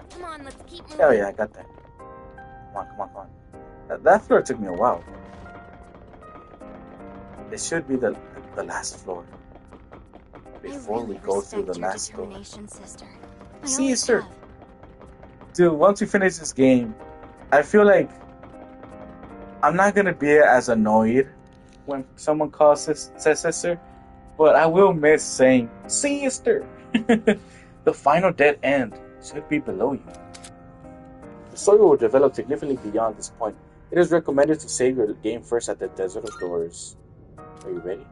Come on, let's keep moving. Hell yeah, I got that. Come on. That floor took me a while. It should be the last floor. Before we go through the last door. Sister. See, sir. Dude, once we finish this game, I feel like I'm not gonna be as annoyed when someone says sister, but I will miss saying sister. The final dead end should be below you. The story will develop significantly beyond this point. It is recommended to save your game first at the Desert of Doors. Are you ready?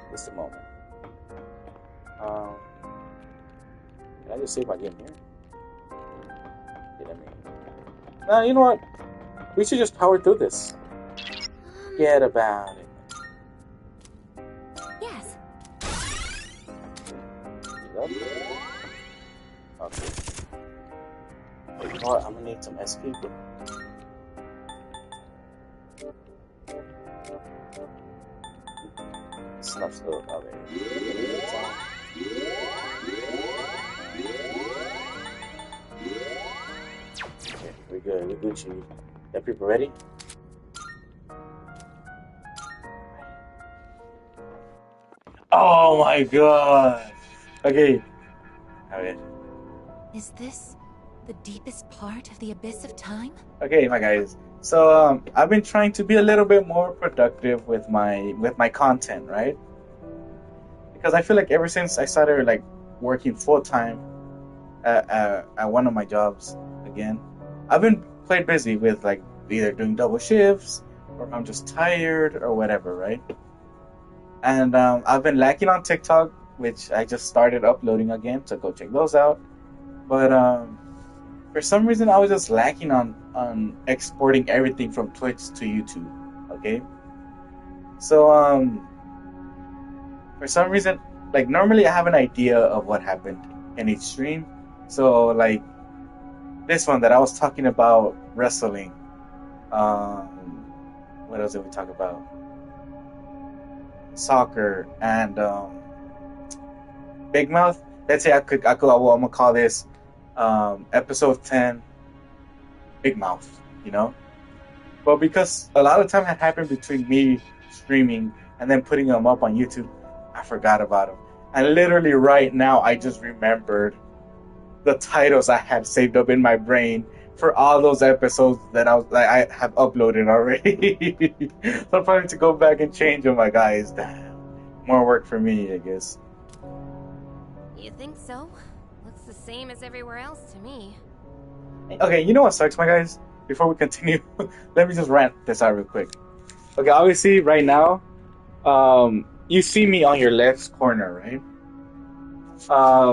Just a moment. Can I just save my game here? Nah, you know what? We should just power through this. Forget about it. Yes. Okay. Wait, you know what? I'm gonna need some SP. Snuff's little. Okay. Okay, we're good. We're Gucci. Are people ready? Oh my god! Okay. Okay. Is this the deepest part of the abyss of time? Okay, my guys. So I've been trying to be a little bit more productive with my content, right? Because I feel like ever since I started like working full time at one of my jobs again, I've been quite busy with like either doing double shifts or I'm just tired or whatever, right? And I've been lacking on TikTok, which I just started uploading again, so go check those out. But for some reason, I was just lacking on exporting everything from Twitch to YouTube. Okay, so for some reason, like normally I have an idea of what happened in each stream. So like this one that I was talking about wrestling. What else did we talk about? Soccer and Big Mouth. Let's say I'm gonna call this episode 10 Big Mouth, But because a lot of time had happened between me streaming and then putting them up on YouTube, I forgot about them. And literally right now, I just remembered the titles I had saved up in my brain for all those episodes that I have uploaded already. So I'm probably to go back and change them, my guys. Damn. More work for me, I guess. You think so? Looks the same as everywhere else to me. Okay, you know what sucks, my guys? Before we continue, let me just rant this out real quick. Okay, obviously, right now, you see me on your left corner, right?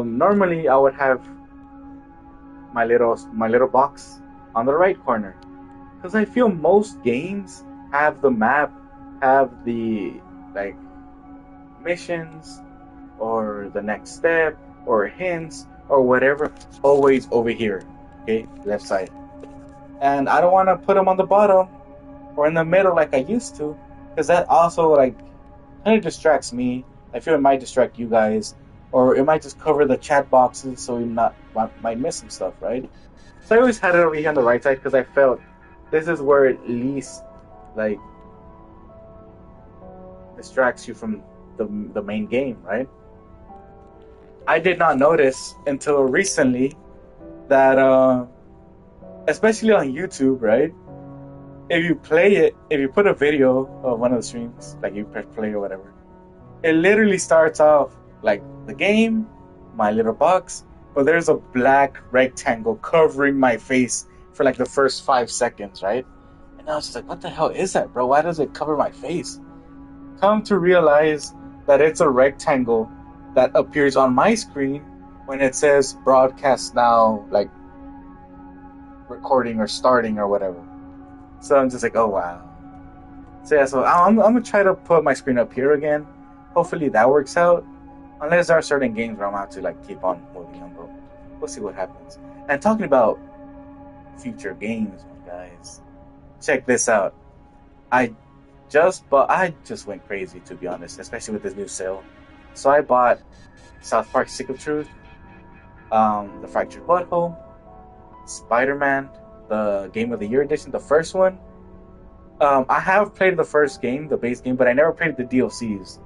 Normally, I would have my little box on the right corner, because I feel most games have the map, have the like missions, or the next step, or hints, or whatever, always over here, okay, left side. And I don't want to put them on the bottom or in the middle like I used to, because that also like kind of distracts me. I feel it might distract you guys, or it might just cover the chat boxes, so you might miss some stuff, right? So I always had it over here on the right side because I felt this is where it least like distracts you from the main game, right? I did not notice until recently that especially on YouTube, right? If you play it, if you put a video of one of the streams, like you press play or whatever, it literally starts off like the game, my little box, but there's a black rectangle covering my face for like the first 5 seconds, right? And I was just like, what the hell is that, bro? Why does it cover my face? Come to realize that it's a rectangle that appears on my screen when it says broadcast now, like recording or starting or whatever. So I'm just like, oh wow. So yeah, so I'm gonna try to put my screen up here again. Hopefully that works out. Unless there are certain games where I'm gonna have to like keep on moving on, bro. We'll see what happens. And talking about future games, guys, check this out. I just went crazy, to be honest, especially with this new sale. So I bought South Park: Stick of Truth, The Fractured Butthole, Spider-Man, the Game of the Year edition, the first one. I have played the first game, the base game, but I never played the DLCs.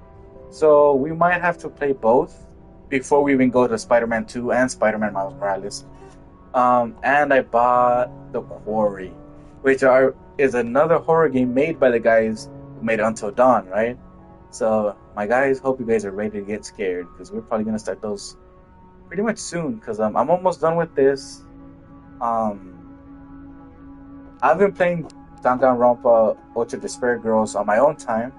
So we might have to play both before we even go to Spider-Man 2 and Spider-Man Miles Morales. And I bought The Quarry, which is another horror game made by the guys who made Until Dawn, right? So my guys, hope you guys are ready to get scared, because we're probably gonna start those pretty much soon. Because I'm almost done with this. I've been playing Danganronpa Ultra Despair Girls on my own time,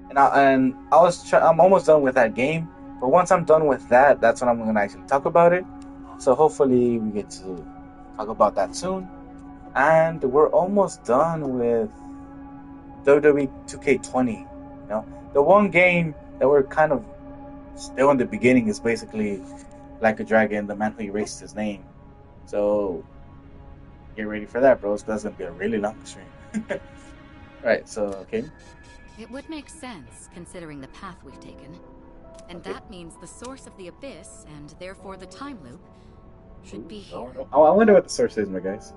and I'm almost done with that game. But once I'm done with that, that's when I'm gonna actually talk about it. So hopefully we get to talk about that soon. And we're almost done with WWE 2K20. You know, the one game that we're kind of still in the beginning is basically Like a Dragon, the man who erased his name. So get ready for that, bros. That's gonna be a really long stream. Right. So okay. It would make sense, considering the path we've taken. And that means the source of the abyss, and therefore the time loop, should be here. Oh, I wonder what the source is, my guys.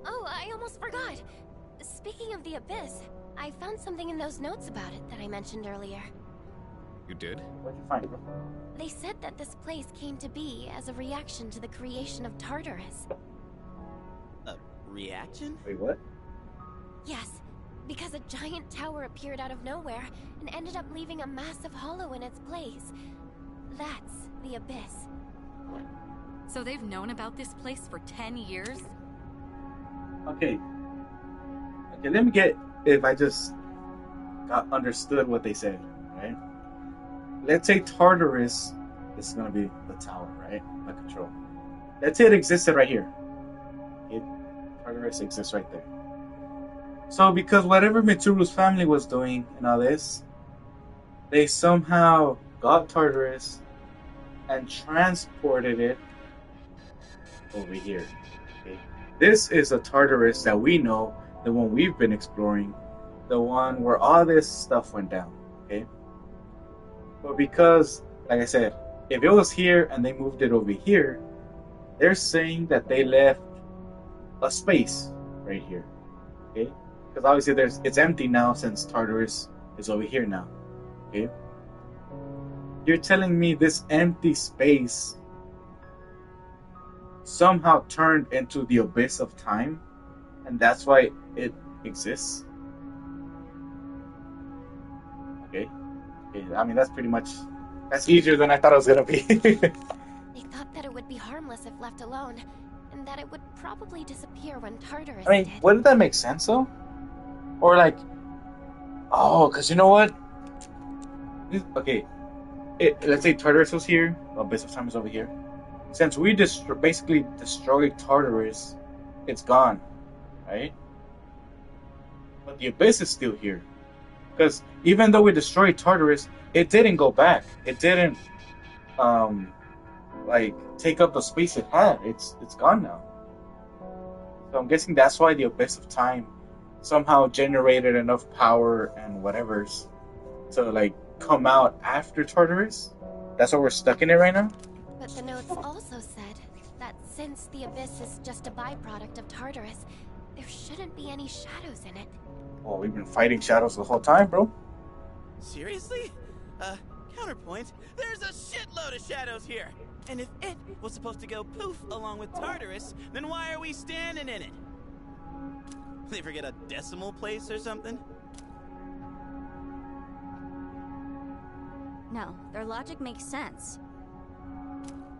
Oh, I almost forgot. Speaking of the abyss, I found something in those notes about it that I mentioned earlier. You did? What'd you find, bro? They said that this place came to be as a reaction to the creation of Tartarus. A reaction? Wait, what? Yes, because a giant tower appeared out of nowhere and ended up leaving a massive hollow in its place. That's the abyss. So they've known about this place for 10 years? Okay, let me get if I just got understood what they said, right? Let's say Tartarus, this is gonna be the tower, right? The control. Let's say it existed right here. Tartarus exists right there. So because whatever Mitsuru's family was doing and all this, they somehow got Tartarus and transported it over here. Okay? This is a Tartarus that we know, the one we've been exploring, the one where all this stuff went down. Okay? But because, like I said, if it was here and they moved it over here, they're saying that they left a space right here. Okay? Because obviously it's empty now since Tartarus is over here now. Okay? You're telling me this empty space somehow turned into the abyss of time, and that's why it exists? Okay. I mean, that's easier than I thought it was gonna be. They thought that it would be harmless if left alone, and that it would probably disappear when Tartarus I mean, did. wouldn't that make sense though? Or like, oh, because you know what? Okay, let's say Tartarus was here, Abyss of Time is over here. Since we basically destroyed Tartarus, it's gone, right? But the Abyss is still here. Because even though we destroyed Tartarus, it didn't go back. It didn't, take up the space it had. It's gone now. So I'm guessing that's why the Abyss of Time somehow generated enough power and whatever's to come out after Tartarus. That's why we're stuck in it right now. But the notes also said that since the abyss is just a byproduct of Tartarus, there shouldn't be any shadows in it. Well, we've been fighting shadows the whole time, bro. Seriously? Counterpoint, there's a shitload of shadows here. And if it was supposed to go poof along with Tartarus, then why are we standing in it? They forget a decimal place or something? No, their logic makes sense.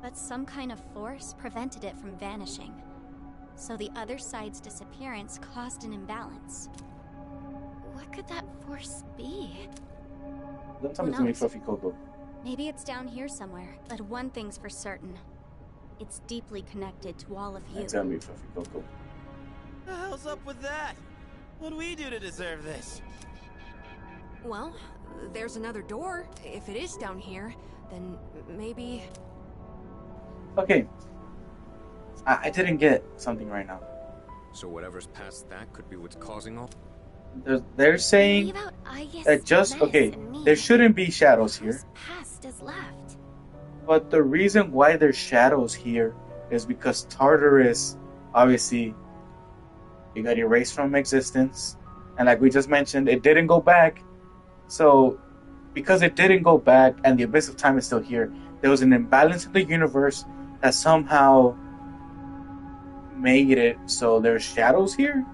But some kind of force prevented it from vanishing. So the other side's disappearance caused an imbalance. What could that force be? Don't tell me to me, Fluffy Coco. Maybe it's down here somewhere, but one thing's for certain. It's deeply connected to all of you. Don't tell me, Fluffy Coco. The hell's up with that? What'd we do to deserve this? Well, there's another door. If it is down here, then maybe... Okay. I didn't get something right now. So whatever's past that could be what's causing all. They're saying Leave out Aigis, that just Menace, okay. and me. There shouldn't be shadows here, Whose past is left? but the reason why there's shadows here is because Tartarus, obviously, it got erased from existence, and like we just mentioned, it didn't go back. So, because it didn't go back, and the Abyss of Time is still here, there was an imbalance in the universe that somehow made it so there's shadows here.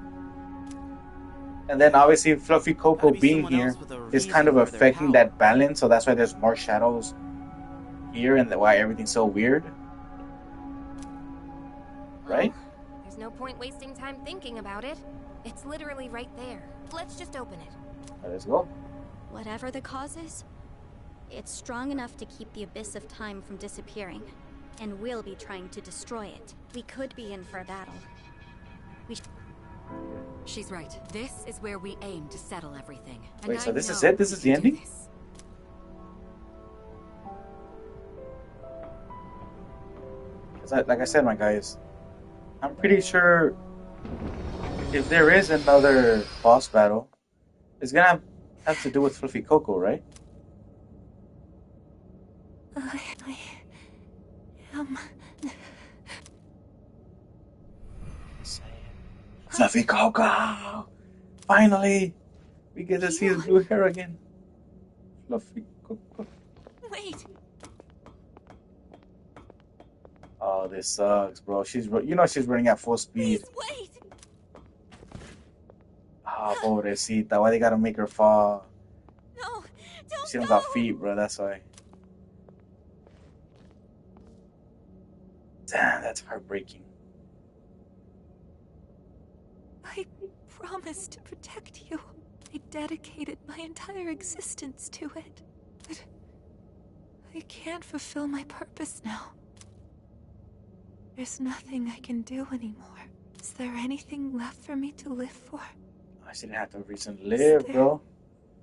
And then obviously Fluffy Coco Gotta be being someone here else with a is reason kind of for their affecting power. that balance, so that's why there's more shadows here and why everything's so weird. Right? Well, there's no point wasting time thinking about it. It's literally right there. Let's just open it. Let's go. Whatever the cause is, it's strong enough to keep the Abyss of Time from disappearing. And we'll be trying to destroy it. We could be in for a battle. She's right. This is where we aim to settle everything. And Wait, so I this is know it? This we is can the do ending? this. Like I said, my guys, I'm pretty sure if there is another boss battle, it's gonna have to do with Fluffy Coco, right? I am... Fluffy Coco! Finally! We get to see his blue hair again. Fluffy Coco. Wait! Oh, this sucks, bro. She's running at full speed. Please wait! Ah, pobrecita. Why they gotta make her fall? No! Don't She don't go! got feet, bro. That's why. Damn, that's heartbreaking. I promised to protect you. I dedicated my entire existence to it. But I can't fulfill my purpose now. There's nothing I can do anymore. Is there anything left for me to live for? I shouldn't have to have reason to live, bro.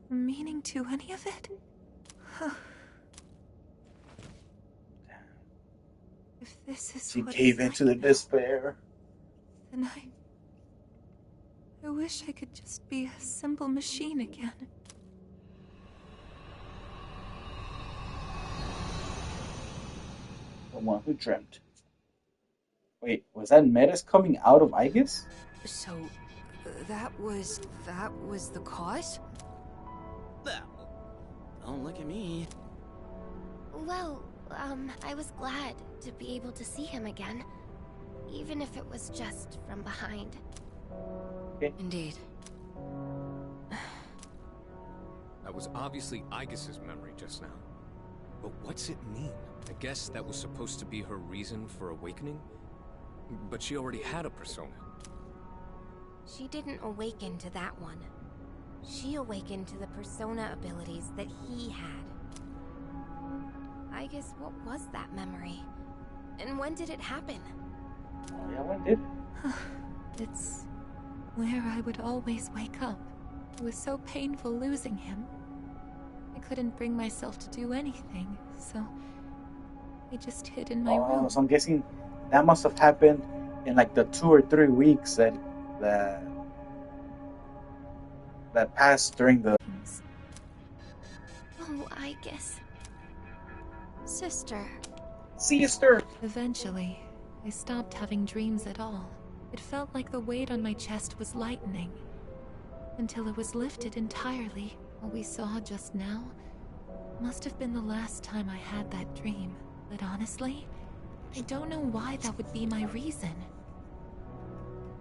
Meaning to any of it? If this is She what gave it's into like the despair. then I wish I could just be a simple machine again. The one who dreamt. Wait, was that Metis coming out of Aigis? So, that was the cause? Well, don't look at me. Well, I was glad to be able to see him again. Even if it was just from behind. Indeed. That was obviously Aigis' memory just now. But what's it mean? I guess that was supposed to be her reason for awakening? But she already had a persona. She didn't awaken to that one. She awakened to the persona abilities that he had. I guess what was that memory? And when did it happen? Oh, yeah, when did? It's where I would always wake up. It was so painful losing him. I couldn't bring myself to do anything, so I just hid in my room. So I'm guessing that must have happened in like the 2 or 3 weeks that passed during the. Oh, I guess. Sister. Sister! Eventually, I stopped having dreams at all. It felt like the weight on my chest was lightening. Until it was lifted entirely. What we saw just now Must have been the last time I had that dream. But honestly, I don't know why that would be my reason.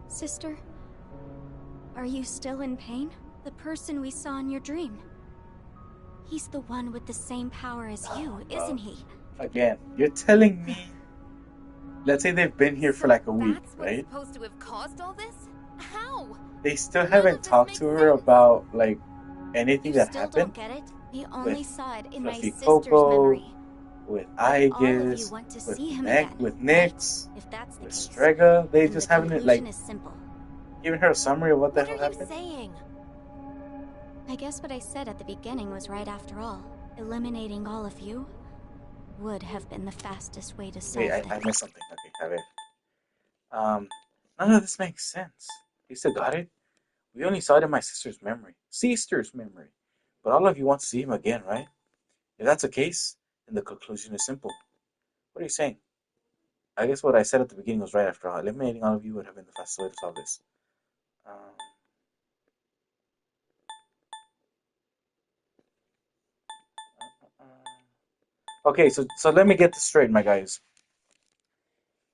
Sister, are you still in pain? The person we saw in your dream. He's the one with the same power as you, isn't he? Again, you're telling me. Let's say they've been here for like a week, That's right? what's supposed to have caused all this? How? They still None haven't of this talked makes to her sense. about like anything You that still happened don't get it? We only with saw it in my Fluffy sister's Coco, memory. with All of you Aigis, want to with see him Nick, again, with right? Nyx, If that's the with case, Strega. They then just the haven't conclusion like is simple. given her a summary of what the What hell are you happened. saying? I guess what I said at the beginning was right after all. Eliminating all of you would have been the fastest way to solve Wait, it. I missed something. Okay, have it. None of this makes sense. You still got it? We only saw it in my sister's memory. Sister's memory. But all of you want to see him again, right? If that's the case, then the conclusion is simple. What are you saying? I guess what I said at the beginning was right after all. Eliminating all of you would have been the fastest way to solve this. Okay, so let me get this straight, my guys.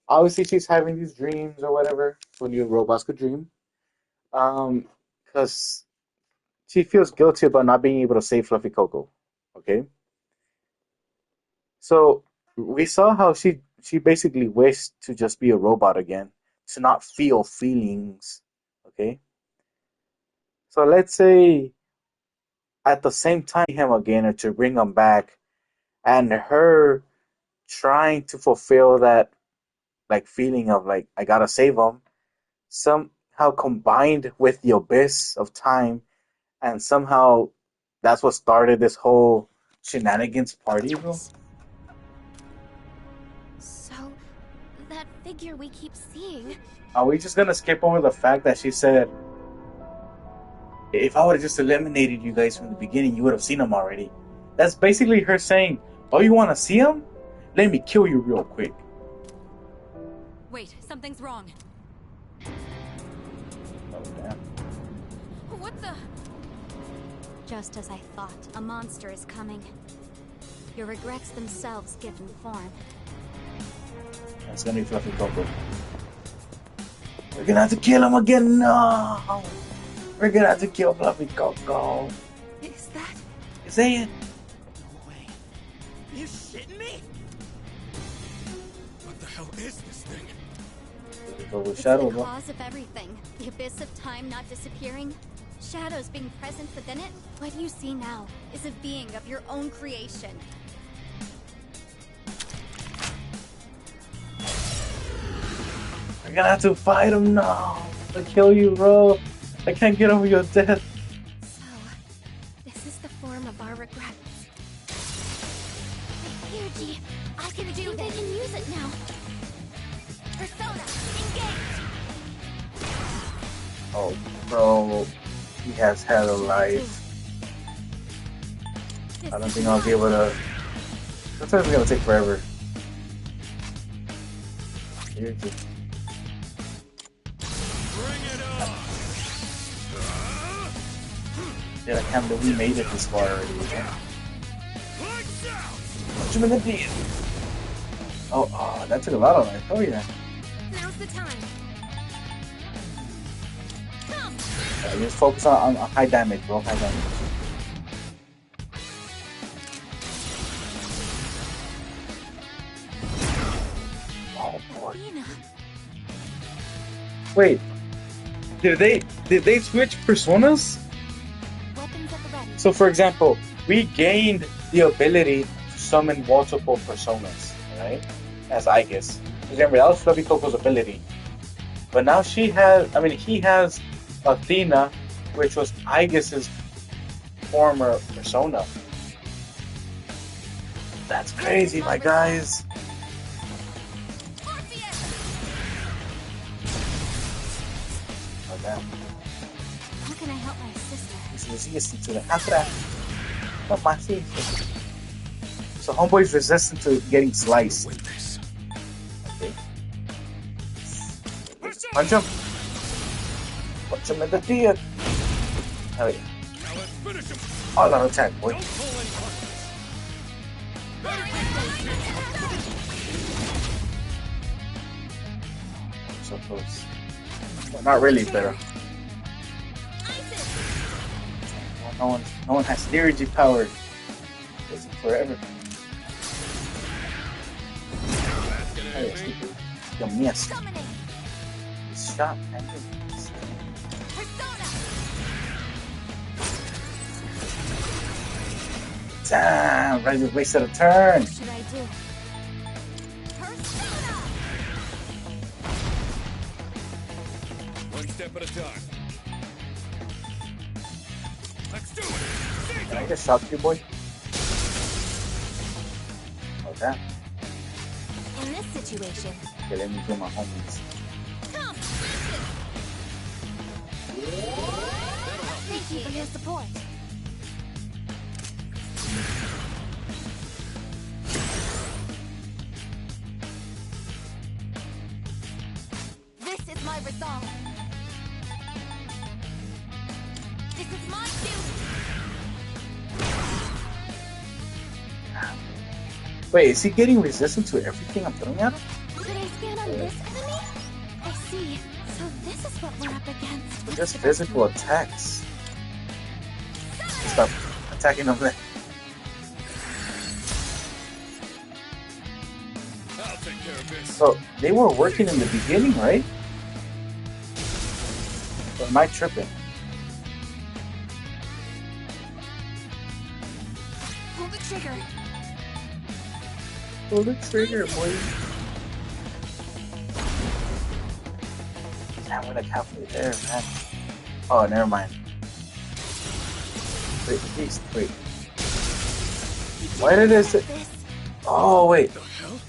Obviously, she's having these dreams or whatever. When you robots could dream. Because she feels guilty about not being able to save Fluffy Coco. Okay? So we saw how she basically wished to just be a robot again, to not feel feelings. Okay? So let's say at the same time him again or to bring him back and her trying to fulfill that like feeling of like I gotta save him somehow combined with the abyss of time and somehow that's what started this whole shenanigans party, bro. So, that figure we keep seeing... Are we just gonna skip over the fact that she said, if I would have just eliminated you guys from the beginning, you would have seen him already? That's basically her saying, oh, you want to see him? Let me kill you real quick. Wait, something's wrong. Oh, damn. What the? Just as I thought, a monster is coming. Your regrets themselves given form. That's gonna be Fluffy Coco. We're gonna have to kill him again. No! We're gonna have to kill Fluffy Coco. Is that... Say it. No way. You shitting me? What the hell is this thing? Go with It's Shadow, the bro. cause of everything. The abyss of time not disappearing. Shadows being present within it. What you see now is a being of your own creation. We're gonna have to fight him now. I'll kill you, bro. I can't get over your death. So, this is the form of our regrets. Here, G. I can do this. They can use it now. Persona, engage! Oh, bro. He has had a life. I don't think I'll be able to. Sometimes it's gonna take forever. Here, G. Dude, I can't believe we made it this far already. Punch him in the teeth. Oh, that took a lot of life. Oh yeah. Now's the time. Come. Just focus on high damage, bro. High damage. Oh boy. Wait. Did they switch personas? Weapons at the ready. So, for example, we gained the ability to summon multiple personas, right? As Aigis. Remember, that was Fluffy Coco's ability. But now he has Athena, which was Aigis' former persona. That's crazy, my guys. Oh, damn. How can I help my sister? He's resistant to that. Atrás. No, más sí. So Homeboy's resistant to getting sliced. Okay. Just punch him. Punch him in the teeth. Hell yeah. All out attack, boy. So close. Well, not really, but no one has theurgy power. It's forever. You missed. This shot and you missed. Damn, Red just wasted a turn. What should I do? One step at a time. Let's do it. Can I just shot you, boy? Oh, damn. In this situation, Okay, let me do my homies. come, thank you for your support. This is my resolve. This is my duty. Wait, is he getting resistant to everything I'm throwing at him? Could I scan on this enemy? I see. So this is what we're up against. Just physical attacks. Stop attacking them then. I'll take care of this. So they were working in the beginning, right? Or am I tripping? Pull the trigger. Pull the trigger, boy. Damn, we're like halfway there, man. Oh, never mind. Wait, please, wait. Why did it say... Oh, wait. What the hell?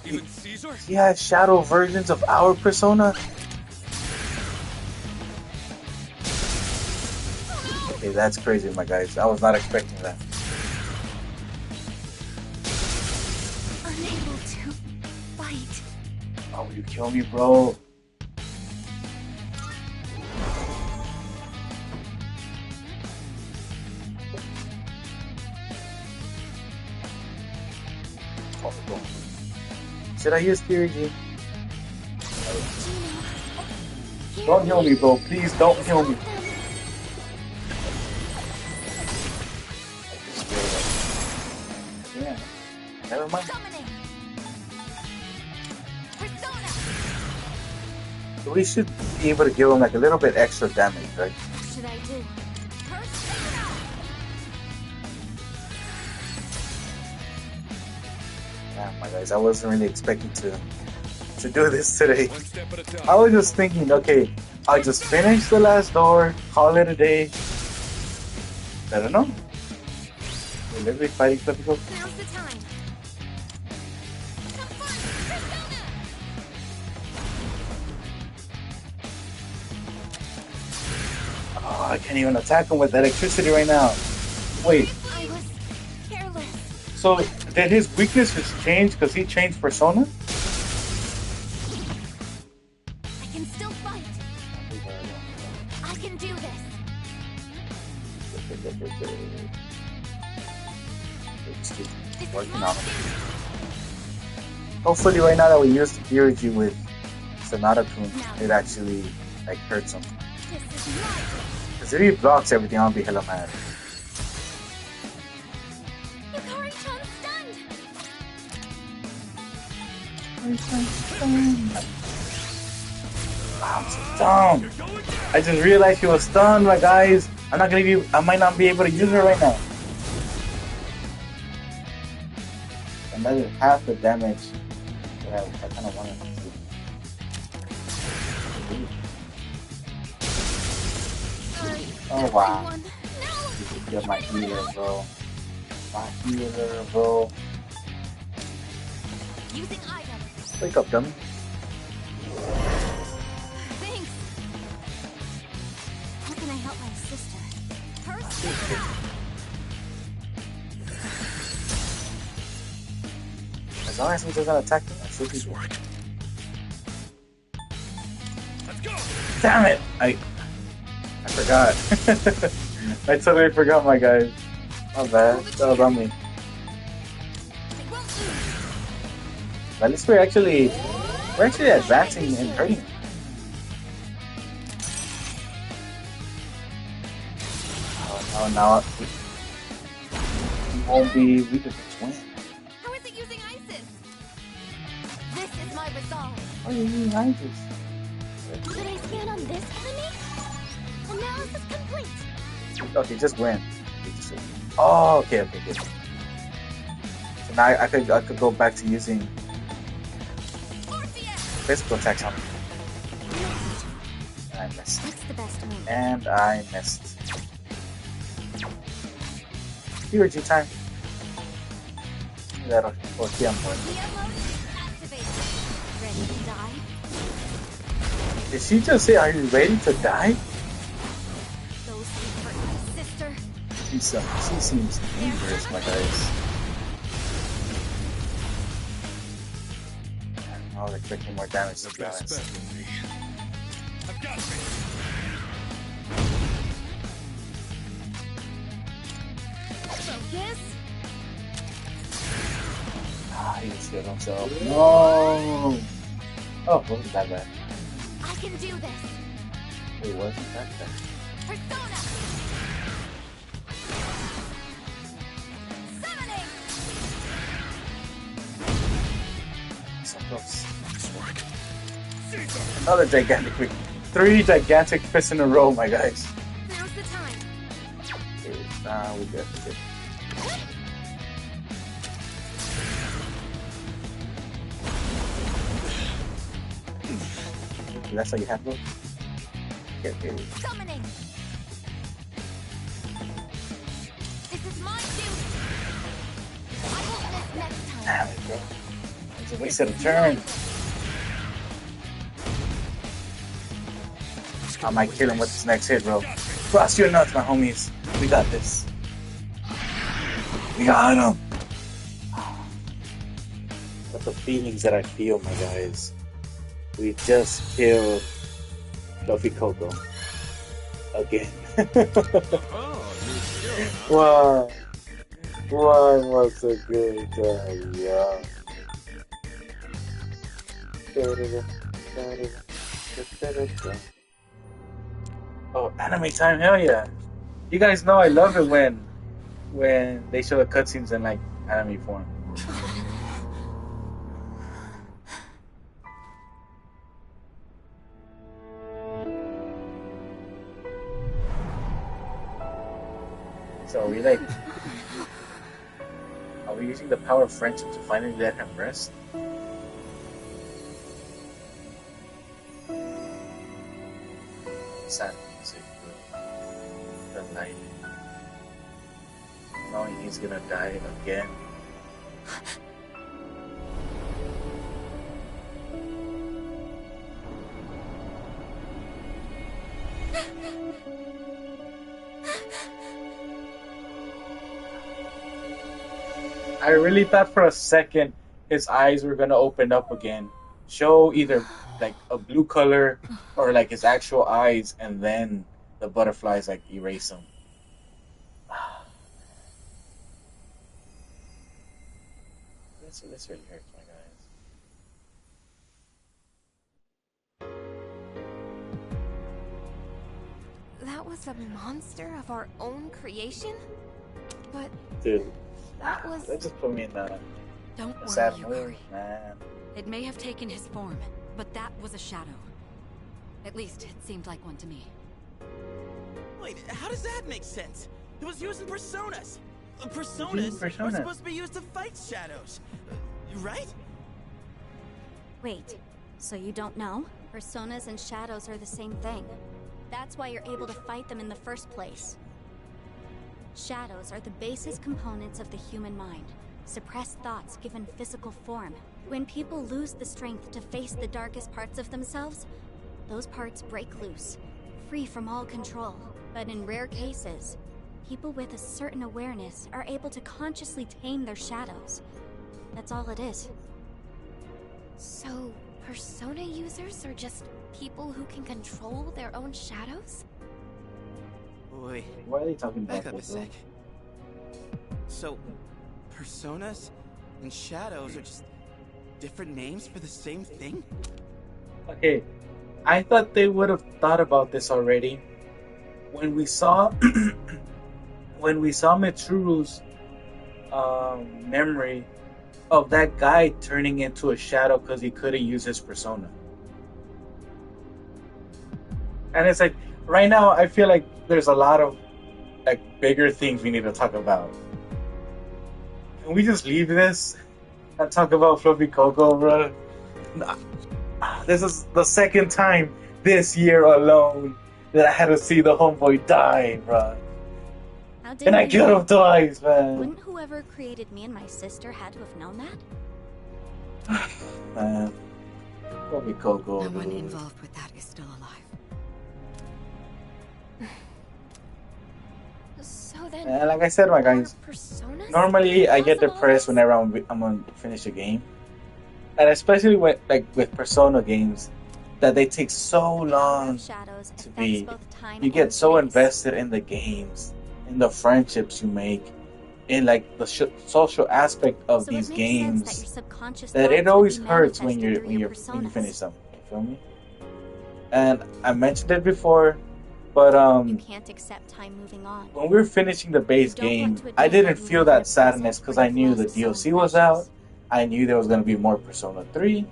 Even Caesar? He has shadow versions of our persona? Okay, that's crazy, my guys. I was not expecting that. Unable to fight. Oh, you kill me, bro. Oh, no. Should I use theurgy? Don't heal me, bro. Please don't heal me. Yeah. Never mind. So we should be able to give him like a little bit extra damage, right? What should I do? Yeah, my guys, I wasn't really expecting to do this today. One step at a time. I was just thinking, okay, I'll just finish the last door, call it a day. I don't know. We're literally fighting typical. Now's the time. Oh, I can't even attack him with electricity right now. Wait, I was careless. so did his weakness just change because he changed persona? I can still fight. I can do this. Just keep This is working my on it. duty. Hopefully right now that we use the theurgy with Sonata-kun, it actually like hurts him. This is my duty. Because if he blocks everything, I'll be hella mad. Yukari-chan stunned. I'm so dumb. I just realized he was stunned, my guys. I might not be able to use her right now. And that is half the damage that I kind of wanted to do. Oh wow. Everyone. No. You should get my healer, bro. My healer, bro. Using items. Wake up, dummy. Thanks. How can I help my sister? First, As long as he doesn't attack me, I should be good. Let's go. Damn it! I forgot. I totally forgot, my guys. My bad. That was on me. At least we're actually advancing and hurting. Oh, now we won't be. We could win. How is it using Isis? This is my resolve. What do you mean, Aigis? Should I stand on this enemy? Analysis complete. Okay, just win. Oh, okay. So now I could go back to using physical attacks on him. And I missed. What's the best move? And I missed. Energy time. That'll tiempo. Ready to die? Did she just say, "Are you ready to die"? Those who hurt my sister. She seems dangerous, my guys. I was expecting more damage to be honest. I've got me. Focus. He just killed himself. No! Oh, wasn't that bad? I can do this. It wasn't that bad. Persona. Summoning. So close. Nice work. Another gigantic quick. 3 gigantic fists in a row, my guys. Now's the time. Okay, we good. That's all you have, bro? Okay. Summoning. This is my duty. I won't miss next time. Damn it, bro. It's a waste of a turn. I might kill him with this next hit, bro. Cross your nuts, my homies. We got this. We got him. What the feelings that I feel, my guys. We just killed Fluffy Coco. Again. Wow. Why was a good time, yeah. Oh, anime time, hell yeah. You guys know I love it when they show the cutscenes in like anime form. So are we using the power of friendship to finally let him rest? Sad music, the light, knowing he's gonna die again. I really thought for a second his eyes were gonna open up again, show either like a blue color or like his actual eyes, and then the butterflies like erase him. This really hurts, my guys. That was a monster of our own creation? But Dude, that was... that just put me in a Don't sad worry, mood, Yukari. man. It may have taken his form, but that was a shadow. At least, it seemed like one to me. Wait, how does that make sense? It was using personas. Personas are supposed to be used to fight shadows, right? Wait, so you don't know? Personas and shadows are the same thing. That's why you're able to fight them in the first place. Shadows are the basis components of the human mind. Suppressed thoughts given physical form. When people lose the strength to face the darkest parts of themselves, those parts break loose, free from all control. But in rare cases, people with a certain awareness are able to consciously tame their shadows. That's all it is. So, persona users are just people who can control their own shadows? Wait, Why are they talking about back up a this? sec. So, personas and shadows are just different names for the same thing? Okay, I thought they would have thought about this already. When we saw Mitsuru's memory of that guy turning into a shadow because he couldn't use his persona. And it's like, right now, I feel like there's a lot of like bigger things we need to talk about. Can we just leave this and talk about Fluffy Coco, bro? This is the second time this year alone that I had to see the homeboy die, bro. And I could have twice, man. Wouldn't whoever created me and my sister had to have known that? Man, Fluffy Coco. No one involved with that is still alive. So then, And like I said, my guys, normally I get depressed whenever I'm gonna finish a game, and especially with Persona games, that they take so long to be. You get so invested in the games, in the friendships you make, in like the social aspect of these games, that it always hurts when you finish them. You feel me? And I mentioned it before. But you can't accept time moving on. When we were finishing the base game, I didn't feel that sadness because I knew the DLC was out. I knew there was going to be more Persona 3.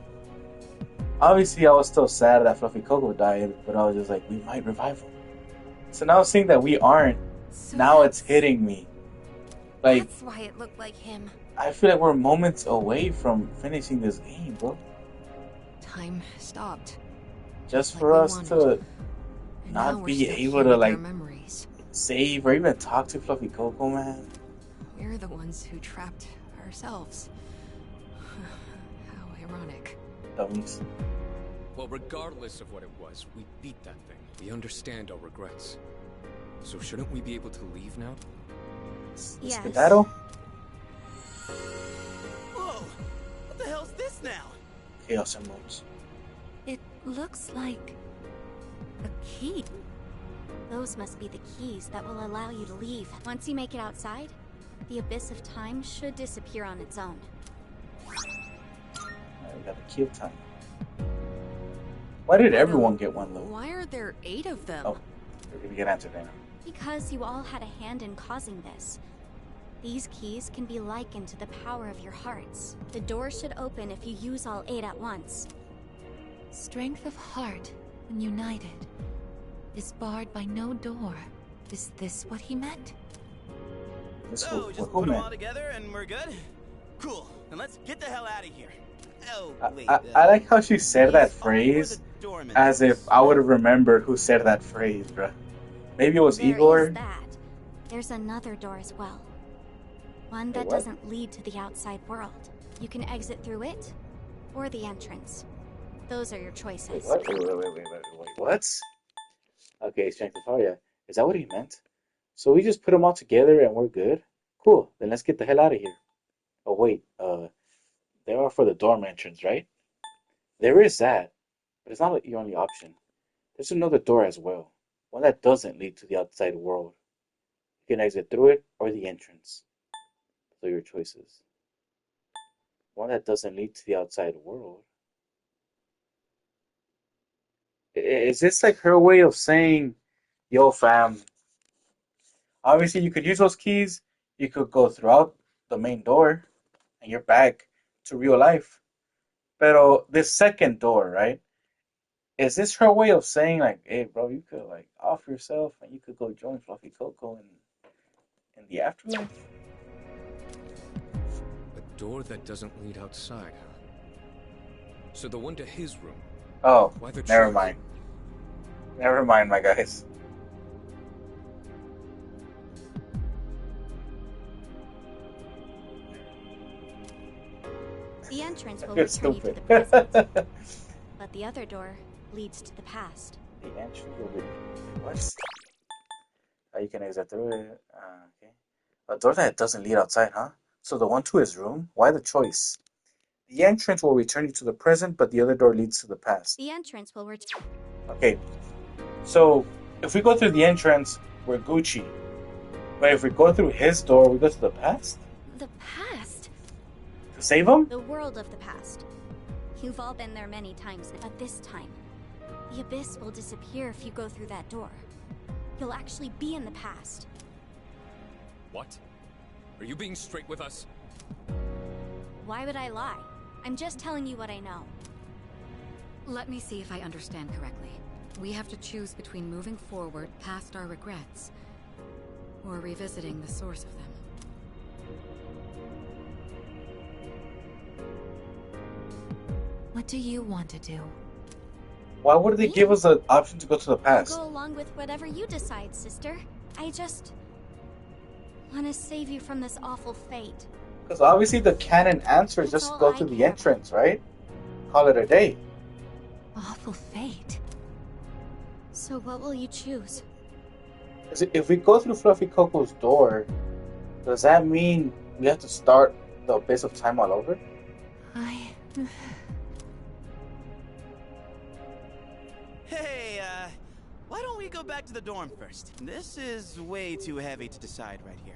Obviously, I was still sad that Fluffy Coco died, but I was just like, we might revive him. So now seeing that we aren't, now it's hitting me. Like, that's why it looked like him. I feel like we're moments away from finishing this game, bro. Time stopped. Just for us to not be able to like save or even talk to Fluffy Coco, man. We're the ones who trapped ourselves. How ironic. Dummies. Well, regardless of what it was, we beat that thing. We understand our regrets. So shouldn't we be able to leave now? Yes. Skedaddle? Whoa! What the hell's this now? Chaos Emeralds. It looks like a key. Those must be the keys that will allow you to leave. Once you make it outside, the abyss of time should disappear on its own. Alright, we got the key of time. Why did everyone get one, though? Why are there 8 of them? Oh, we're gonna get answered now. Because you all had a hand in causing this. These keys can be likened to the power of your hearts. The door should open if you use all 8 at once. Strength of heart when united is barred by no door. Is this what he meant? So, just put them all together and we're good? Cool, then let's get the hell out of here. Oh, wait, I like how she said that phrase as if I would have remembered who said that phrase, bruh. Maybe it was Igor. There is that. There's another door as well. One that doesn't lead to the outside world. You can exit through it, or the entrance. Those are your choices. Wait, what? Okay, Strength of Heart, yeah. Is that what he meant? So we just put them all together and we're good? Cool, then let's get the hell out of here. Oh wait, they are for the dorm entrance, right? There is that, but it's not your only option. There's another door as well. One that doesn't lead to the outside world. You can exit through it or the entrance. Those are your choices. One that doesn't lead to the outside world. Is this like her way of saying, yo fam, obviously you could use those keys, you could go throughout the main door, and you're back to real life. Pero this second door, right? Is this her way of saying like, hey bro, you could like off yourself and you could go join Fluffy Coco in the afterlife? A door that doesn't lead outside, huh? So the one to his room. Oh, Why the never choice? mind. Never mind, my guys. The entrance will You're return you to stupid. the present, but the other door leads to the past. The entrance will be... What? Oh, you can exit through it. Okay. A door that doesn't lead outside, huh? So the one to his room? Why the choice? The entrance will return you to the present, but the other door leads to the past. The entrance will return. Okay. So, if we go through the entrance, we're Gucci. But if we go through his door, we go to the past? The past? To save him? The world of the past. You've all been there many times, but this time, the Abyss will disappear if you go through that door. You'll actually be in the past. What? Are you being straight with us? Why would I lie? I'm just telling you what I know. Let me see if I understand correctly. We have to choose between moving forward past our regrets, or revisiting the source of them. What do you want to do? Why would they give us an option to go to the I'll past? go along with whatever you decide, sister. I just want to save you from this awful fate. Because obviously the canon answer is That's just all go I to the care entrance, right? Call it a day. Awful fate. So what will you choose? If we go through Fluffy Coco's door, does that mean we have to start the Abyss of Time all over? Hey, why don't we go back to the dorm first? This is way too heavy to decide right here.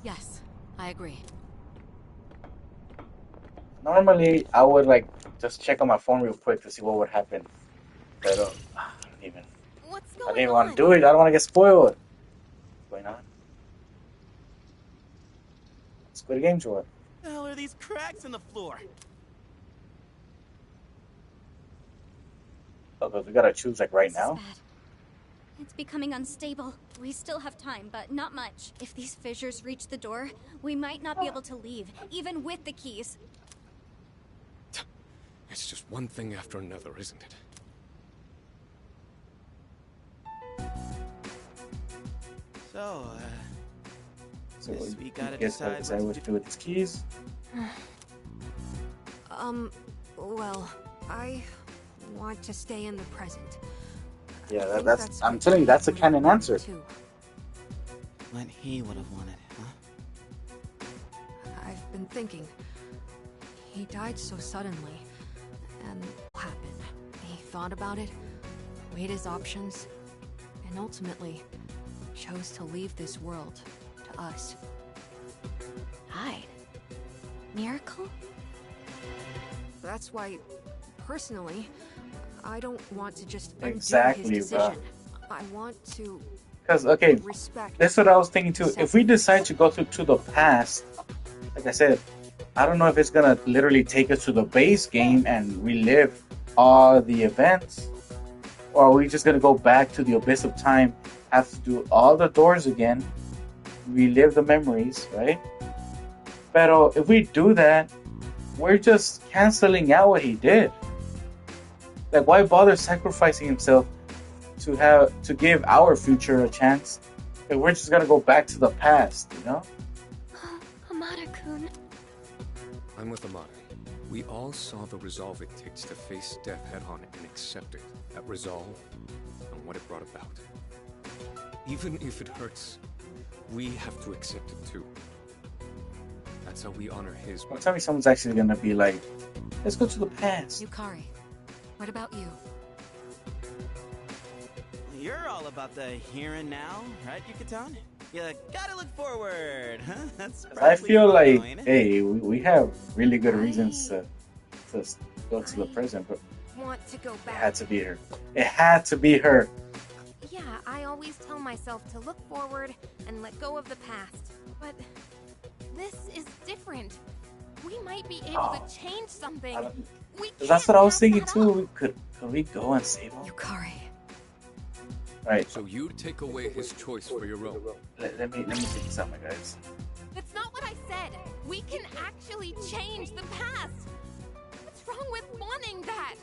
Yes, I agree. Normally, I would like just check on my phone real quick to see what would happen. But I don't even. What's I going didn't even on? want to do it. I don't want to get spoiled. What's going on? Squid Games or what? What the hell are these cracks in the floor? Oh, but we gotta choose like right This now. is bad. It's becoming unstable. We still have time, but not much. If these fissures reach the door, we might not be able to leave, even with the keys. It's just one thing after another, isn't it? So, So guess we gotta guess I decide decide what what to to do with these keys. Well, I want to stay in the present. Yeah, I think that's. I'm what telling you, that's a would canon want answer. too. what he would have wanted, huh? I've been thinking. He died so suddenly. And what happened? He thought about it, weighed his options, and ultimately chose to leave this world to us. Died? Miracle? That's why, personally, I don't want to just undo Exactly, his bro. decision. I want to Because okay, respect. that's what I was thinking too. If we decide to go to the past, like I said, I don't know if it's gonna literally take us to the base game and relive all the events, or are we just gonna go back to the Abyss of Time, have to do all the doors again, relive the memories, right? But if we do that, we're just canceling out what he did. Like, why bother sacrificing himself to give our future a chance if we're just gonna go back to the past, you know? Amada-kun. I'm with Amada. We all saw the resolve it takes to face death head-on and accept it. That resolve and what it brought about. Even if it hurts, we have to accept it too. That's how we honor his. Don't tell me someone's actually gonna be like, let's go to the past. Yukari, what about you? You're all about the here and now, right, Yucatan? You gotta look forward, huh? That's I feel fun, like, though, ain't it? hey, we have really good reasons to go to the present, but Want to go it back. had to be her. It had to be her. Yeah, I always tell myself to look forward and let go of the past. But this is different. We might be able Oh. to change something. I don't- We That's can't what I was pass thinking that too. up. Could we go and save him? Yukari. Right. So you take away his choice for your own. Let me take this out, my guys. That's not what I said. We can actually change the past. What's wrong with wanting that?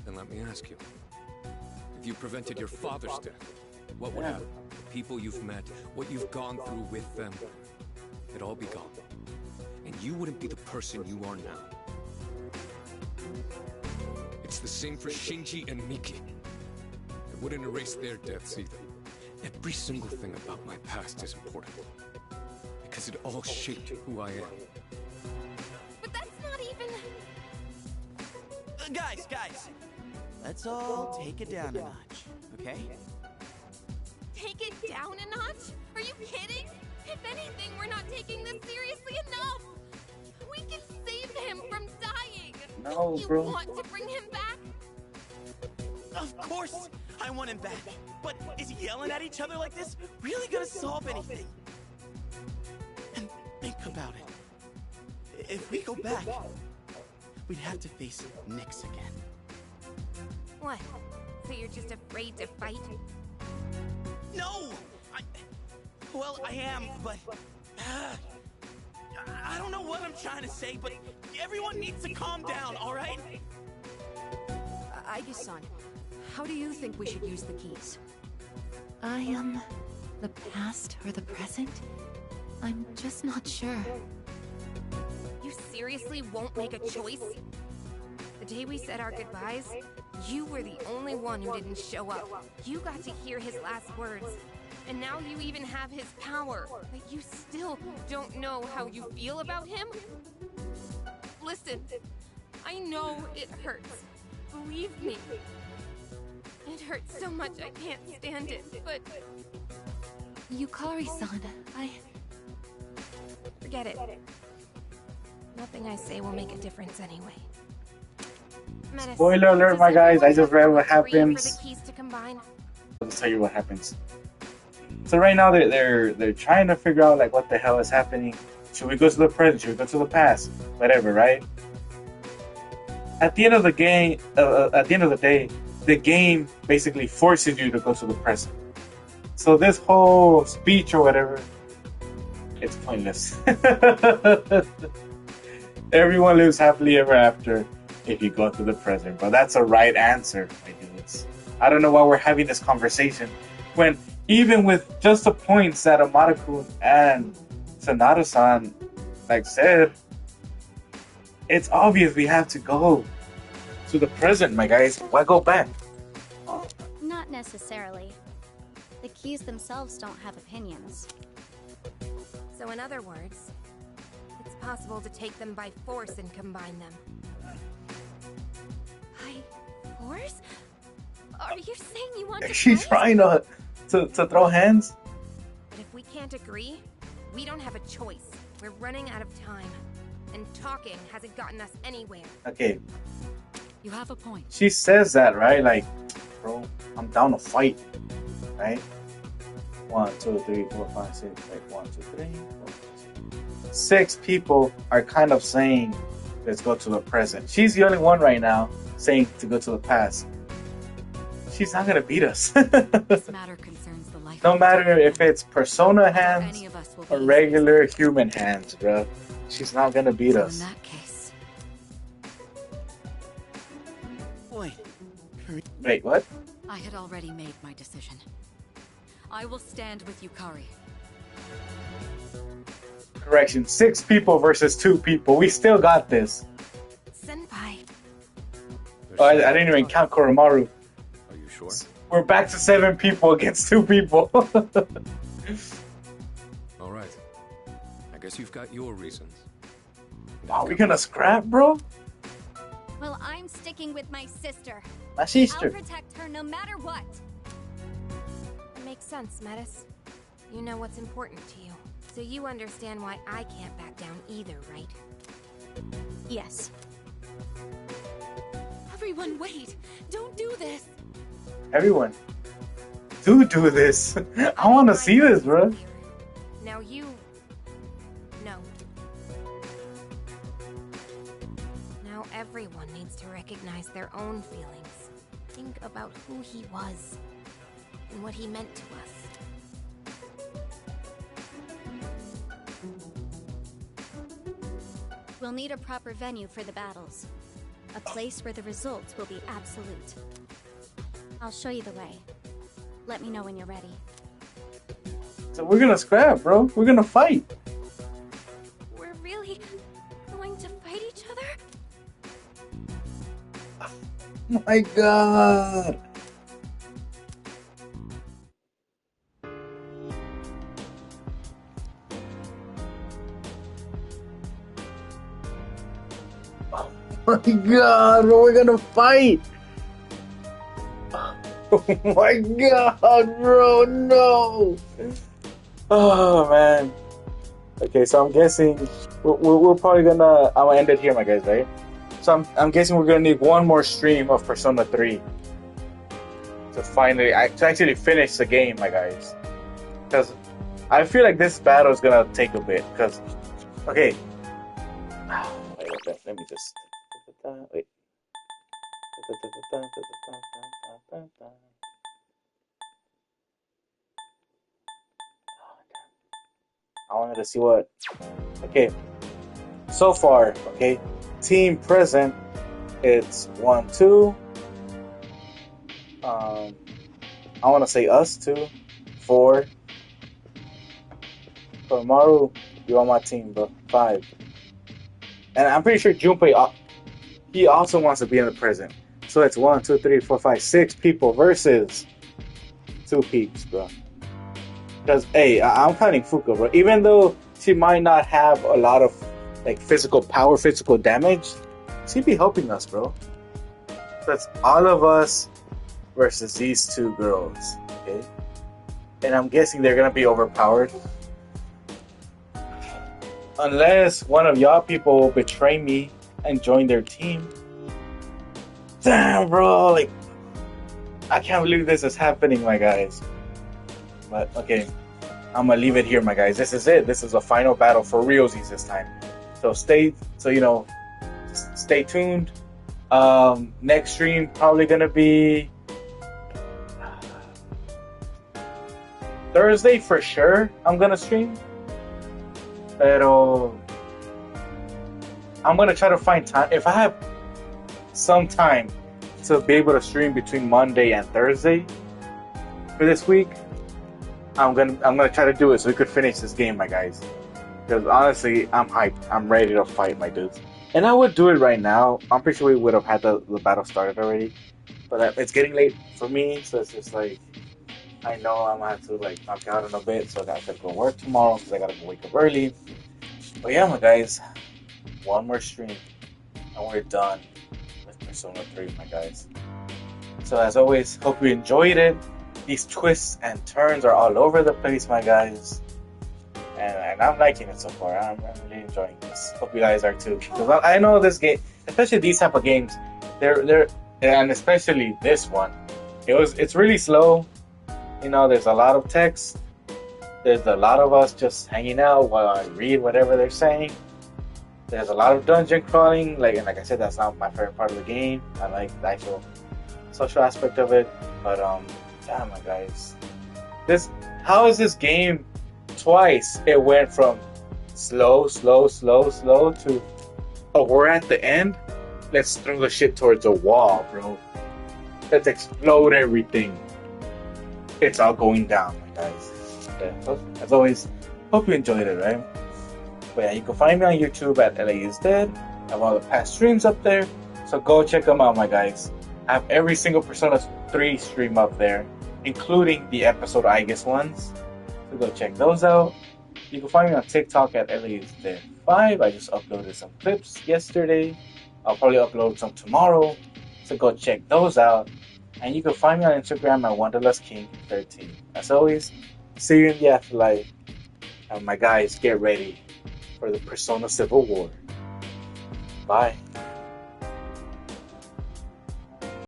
Then let me ask you. If you prevented your father's death, what would Yeah. happen? The people you've met, what you've gone through with them, it'd all be gone. And you wouldn't be the person you are now. It's the same for Shinji and Miki. It wouldn't erase their deaths either. Every single thing about my past is important. Because it all shaped who I am. But that's not even... Guys, let's all take it down a notch, okay? Take it down a notch? Are you kidding? If anything, we're not taking this seriously enough. We can save him from dying. No, you bro. want to bring him back? Of course I want him back. But is yelling at each other like this really gonna solve anything? And think about it. If we go back, we'd have to face Nyx again. What? So you're just afraid to fight? No! Well, I am, but... I don't know what I'm trying to say, but everyone needs to calm down, alright? Aigis-san, how do you think we should use the keys? The past or the present? I'm just not sure. You seriously won't make a choice? The day we said our goodbyes, you were the only one who didn't show up. You got to hear his last words. And now you even have his power. But you still don't know how you feel about him? Listen, I know it hurts. Believe me. It hurts so much I can't stand it, but... Yukari-san, Forget it. Nothing I say will make a difference anyway. Menace, Spoiler alert, does my guys. I everyone just read what have to agree happens. For the keys to combine? I'll just tell you what happens. So right now they're trying to figure out like what the hell is happening. Should we go to the present? Should we go to the past? Whatever, right? At the end of the game, at the end of the day, the game basically forces you to go to the present. So this whole speech or whatever, it's pointless. Everyone lives happily ever after if you go to the present. But that's a right answer, my dudes. I don't know why we're having this conversation when even with just the points that Amada-kun and Sanada-san like said, it's obvious we have to go to the present, my guys. Why go back? Not necessarily. The keys themselves don't have opinions. So in other words, it's possible to take them by force and combine them. By force? Are you saying you want to She's fight? trying to throw hands. But if we can't agree, we don't have a choice. We're running out of time. And talking hasn't gotten us anywhere. Okay, You have a point. she says that, right? Like, bro, I'm down to fight, right? 1, 2, 3, 4, 5, 6. Like 1, 2, 3, 4, 5, 6. 6 people are kind of saying, let's go to the present. She's the only one right now saying to go to the past. She's not gonna beat us. This matter concerns the life. No of matter the if it's persona Any hands of us will or be regular human hands, bro. She's not gonna beat so in us. that case, Wait. Wait, what? I had already made my decision. I will stand with Yukari. Correction, 6 people versus 2 people. We still got this. Senpai. Oh, I didn't even count Koromaru. Are you sure? We're back to 7 people against 2 people. All right. I guess you've got your reasons. Are we gonna scrap, bro? Well, I'm sticking with my sister. My I'll sister. protect her no matter what. It makes sense, Metis. You know what's important to you. So you understand why I can't back down either, right? Yes. Everyone, wait! Don't do this! Everyone, do this. I want to see this, bro. Now you... No. Now everyone needs to recognize their own feelings. Think about who he was and what he meant to us. We'll need a proper venue for the battles. A place where the results will be absolute. I'll show you the way. Let me know when you're ready. So we're gonna scrap, bro. We're gonna fight. We're really going to fight each other? My God. Oh my God, bro, we're gonna fight. Oh my God, bro, no. Oh man. Okay, so I'm guessing we're probably gonna. I'm gonna end it here, my guys, right? So I'm guessing we're gonna need one more stream of Persona 3 to finally to actually finish the game, my guys. Because I feel like this battle is gonna take a bit. Because okay, wait, let me just wait. I wanted to see what. Okay, so far, okay, team present, it's 1, 2. I want to say us 2, 4. For Maru, you're on my team, bro. 5. And I'm pretty sure Junpei, he also wants to be in the present. So it's 1, 2, 3, 4, 5, 6 people versus 2 peeps, bro. Because, hey, I'm counting Fuka, bro. Even though she might not have a lot of like physical power, physical damage, she'd be helping us, bro. So it's all of us versus these 2 girls, okay? And I'm guessing they're gonna be overpowered. Unless one of y'all people will betray me and join their team. Damn, bro, like, I can't believe this is happening, my guys. But, okay, I'm gonna leave it here, my guys. This is it. This is a final battle for realsies this time. So stay tuned. Next stream probably gonna be Thursday for sure. I'm gonna stream, pero I'm gonna try to find time. If I have some time to be able to stream between Monday and Thursday for this week, I'm gonna try to do it so we could finish this game, my guys. Because honestly, I'm hyped. I'm ready to fight, my dudes. And I would do it right now. I'm pretty sure we would have had the battle started already. But it's getting late for me, so it's just like, I know I'm gonna have to like knock out in a bit, so I gotta go work tomorrow because I gotta go wake up early. But yeah, my guys, one more stream and we're done with Persona 3, my guys. So as always, hope you enjoyed it. These twists and turns are all over the place, my guys. And I'm liking it so far. I'm really enjoying this. Hope you guys are too. Because I know this game, especially these type of games, they're and especially this one, it's really slow. You know, there's a lot of text. There's a lot of us just hanging out while I read whatever they're saying. There's a lot of dungeon crawling. And like I said, that's not my favorite part of the game. I like the actual social aspect of it. But damn, my guys, how is this game? Twice it went from slow to, oh, we're at the end, let's throw the shit towards a wall, bro. Let's explode everything. It's all going down, my guys. Yeah, so, as always, hope you enjoyed it, right? But yeah, you can find me on YouTube at Aigis Dead. I have all the past streams up there, so go check them out, my guys. I have every single Persona 3 stream up there, including the episode Aigis ones. So go check those out. You can find me on TikTok at AigisDead5. I just uploaded some clips yesterday. I'll probably upload some tomorrow. So go check those out. And you can find me on Instagram at WanderlustKing13. As always, see you in the afterlife. And my guys, get ready for the Persona Civil War. Bye.